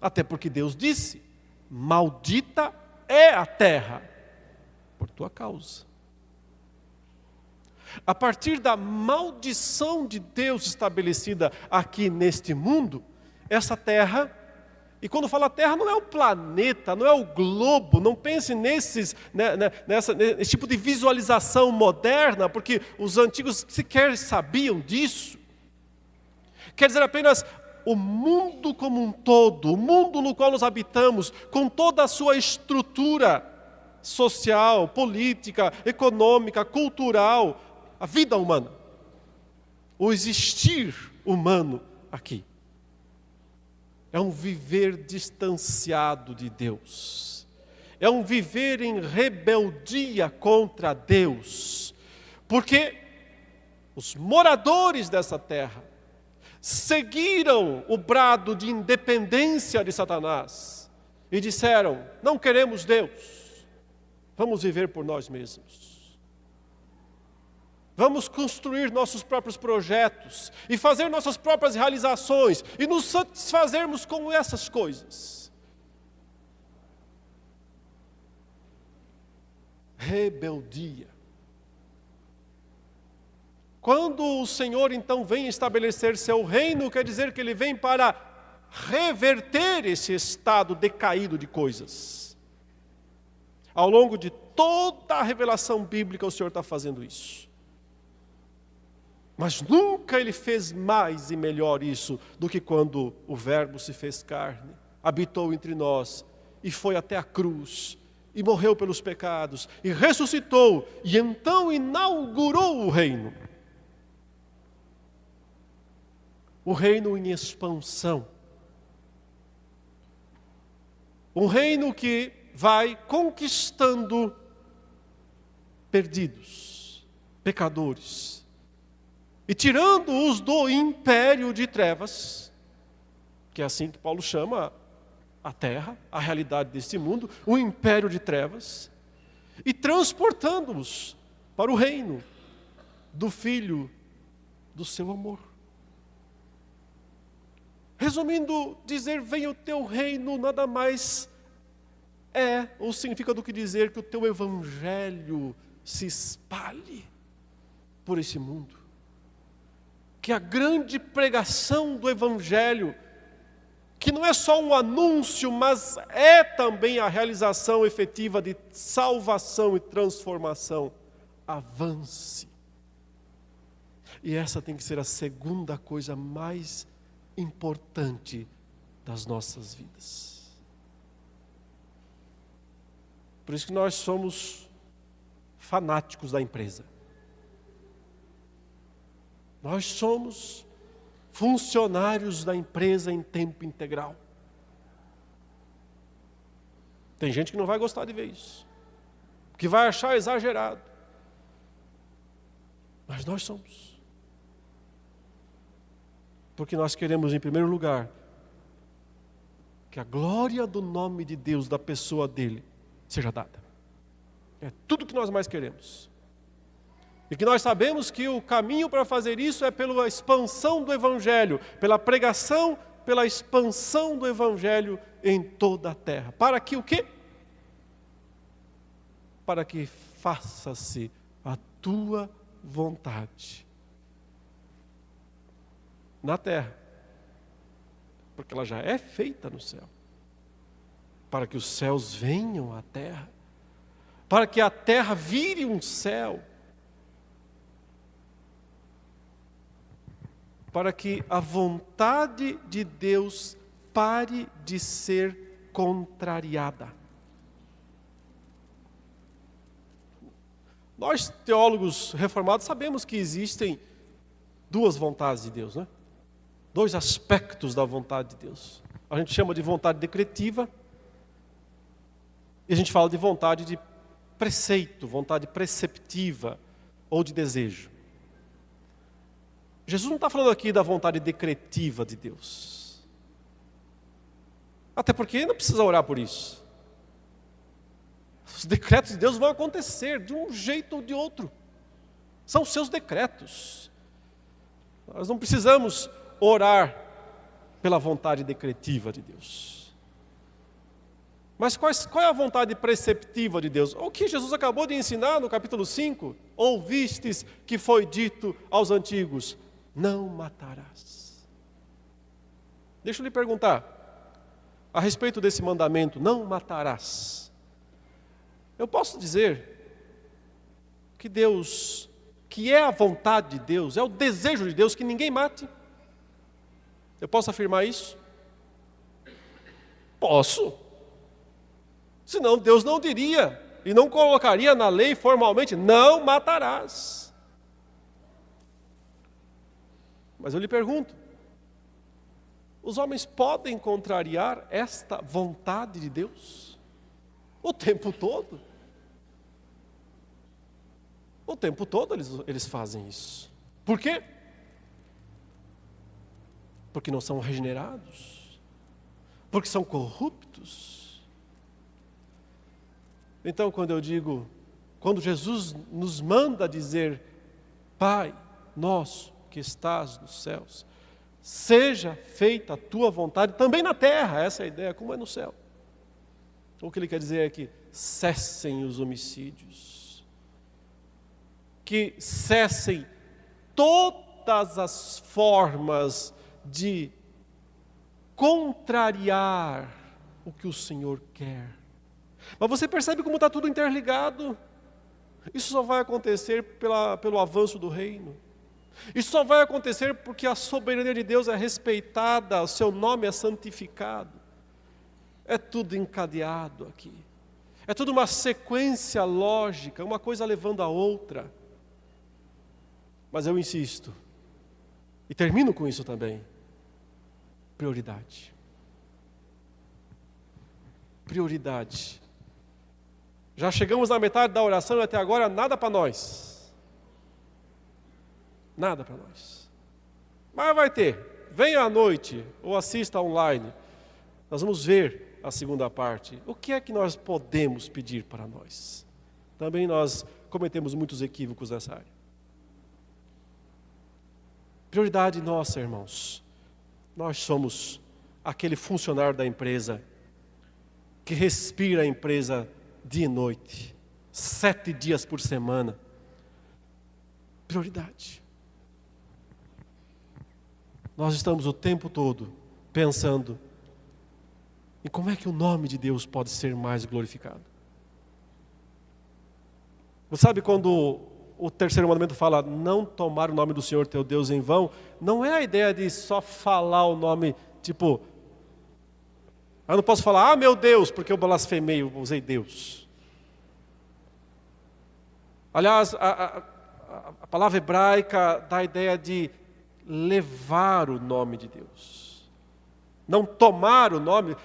Até porque Deus disse, maldita é a terra, por tua causa. A partir da maldição de Deus estabelecida aqui neste mundo, essa terra E quando fala terra, não é o planeta, não é o globo, não pense nesse tipo de visualização moderna, porque os antigos sequer sabiam disso. Quer dizer apenas o mundo como um todo, o mundo no qual nós habitamos, com toda a sua estrutura social, política, econômica, cultural, a vida humana, o existir humano aqui. É um viver distanciado de Deus. É um viver em rebeldia contra Deus. Porque os moradores dessa terra seguiram o brado de independência de Satanás e disseram: não queremos Deus, vamos viver por nós mesmos. Vamos construir nossos próprios projetos e fazer nossas próprias realizações e nos satisfazermos com essas coisas. Rebeldia. Quando o Senhor então vem estabelecer seu reino, quer dizer que Ele vem para reverter esse estado decaído de coisas. Ao longo de toda a revelação bíblica, o Senhor está fazendo isso. Mas nunca Ele fez mais e melhor isso do que quando o Verbo se fez carne, habitou entre nós e foi até a cruz e morreu pelos pecados e ressuscitou e então inaugurou o reino. O reino em expansão. Um reino que vai conquistando perdidos, pecadores, e tirando-os do império de trevas, que é assim que Paulo chama a terra, a realidade deste mundo, o império de trevas, e transportando-os para o reino do Filho do seu amor. Resumindo, dizer venha o teu reino nada mais é ou significa do que dizer que o teu evangelho se espalhe por esse mundo. Que a grande pregação do evangelho, que não é só um anúncio, mas é também a realização efetiva de salvação e transformação, avance. E essa tem que ser a segunda coisa mais importante das nossas vidas. Por isso que nós somos fanáticos da empresa. Nós somos funcionários da empresa em tempo integral. Tem gente que não vai gostar de ver isso, que vai achar exagerado. Mas nós somos. Porque nós queremos, em primeiro lugar, que a glória do nome de Deus, da pessoa dele, seja dada. É tudo que nós mais queremos. E que nós sabemos que o caminho para fazer isso é pela expansão do Evangelho, pela pregação, pela expansão do Evangelho em toda a terra. Para que o quê? Para que faça-se a tua vontade. Na terra. Porque ela já é feita no céu. Para que os céus venham à terra. Para que a terra vire um céu. Para que a vontade de Deus pare de ser contrariada. Nós, teólogos reformados, sabemos que existem duas vontades de Deus, né? Dois aspectos da vontade de Deus. A gente chama de vontade decretiva e a gente fala de vontade de preceito, vontade preceptiva ou de desejo. Jesus não está falando aqui da vontade decretiva de Deus. Até porque não precisa orar por isso. Os decretos de Deus vão acontecer de um jeito ou de outro. São os seus decretos. Nós não precisamos orar pela vontade decretiva de Deus. Mas qual é a vontade preceptiva de Deus? O que Jesus acabou de ensinar no capítulo 5. Ouvistes que foi dito aos antigos: não matarás. Deixa eu lhe perguntar. a respeito desse mandamento, não matarás. Eu posso dizer que Deus, que é a vontade de Deus, é o desejo de Deus que ninguém mate. Eu posso afirmar isso? Posso. Senão Deus não diria e não colocaria na lei formalmente, não matarás. Mas eu lhe pergunto, os homens podem contrariar esta vontade de Deus? O tempo todo? O tempo todo eles fazem isso. Por quê? Porque não são regenerados. Porque são corruptos. Então, quando Jesus nos manda dizer, Pai nosso que estás nos céus, seja feita a tua vontade, também na terra, essa é a ideia, como é no céu. O que ele quer dizer é que cessem os homicídios, que cessem todas as formas de contrariar o que o Senhor quer. Mas você percebe como está tudo interligado? Isso só vai acontecer pelo avanço do reino. Isso só vai acontecer porque a soberania de Deus é respeitada, o seu nome é santificado. É tudo encadeado aqui. É tudo uma sequência lógica, uma coisa levando a outra. Mas eu insisto, e termino com isso também, prioridade. Prioridade. Já chegamos na metade da oração e até agora nada para nós. Nada para nós. Mas vai ter. Venha à noite ou assista online. Nós vamos ver a segunda parte. O que é que nós podemos pedir para nós? Também nós cometemos muitos equívocos nessa área. Prioridade nossa, irmãos. Nós somos aquele funcionário da empresa que respira a empresa dia e noite, 7 dias por semana. Prioridade. Nós estamos o tempo todo pensando em como é que o nome de Deus pode ser mais glorificado. Você sabe quando o terceiro mandamento fala não tomar o nome do Senhor teu Deus em vão, não é a ideia de só falar o nome, tipo, eu não posso falar, meu Deus, porque eu blasfemei, eu usei Deus. Aliás, a palavra hebraica dá a ideia de levar o nome de Deus. Não tomar o nome,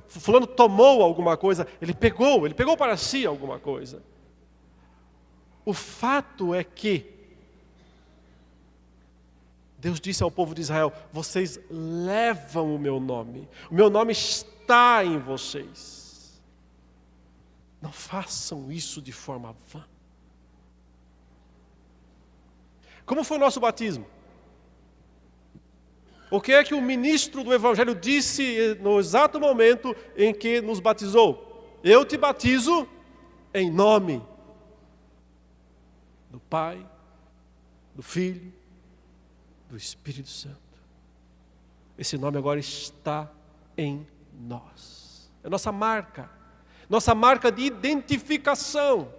fulano tomou alguma coisa, ele pegou para si alguma coisa. O fato é que Deus disse ao povo de Israel, vocês levam o meu nome está em vocês. Não façam isso de forma vã. Como foi o nosso batismo? O que é que o ministro do Evangelho disse no exato momento em que nos batizou? Eu te batizo em nome do Pai, do Filho, do Espírito Santo. Esse nome agora está em nós. É nossa marca de identificação.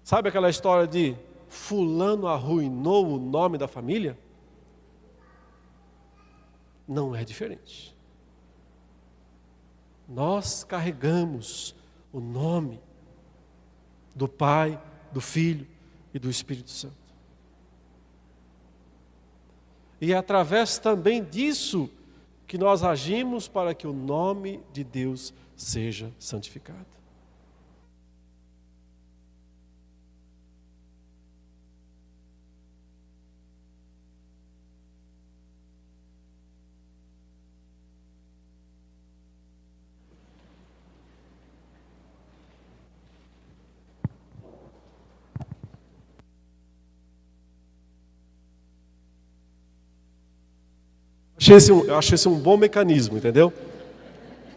Sabe aquela história de fulano arruinou o nome da família? Não é diferente. Nós carregamos o nome do Pai, do Filho e do Espírito Santo. E é através também disso que nós agimos para que o nome de Deus seja santificado. Eu achei esse um bom mecanismo, entendeu?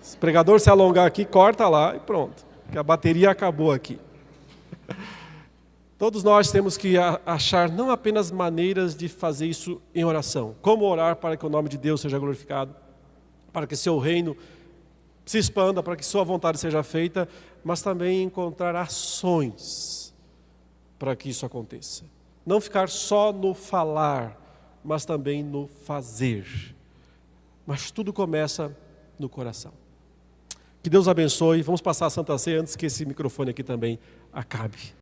Se o pregador se alongar aqui, corta lá e pronto. Que a bateria acabou aqui. Todos nós temos que achar não apenas maneiras de fazer isso em oração, como orar para que o nome de Deus seja glorificado, para que seu reino se expanda, para que sua vontade seja feita, mas também encontrar ações para que isso aconteça. Não ficar só no falar, mas também no fazer. Mas tudo começa no coração. Que Deus abençoe. Vamos passar a Santa Ceia antes que esse microfone aqui também acabe.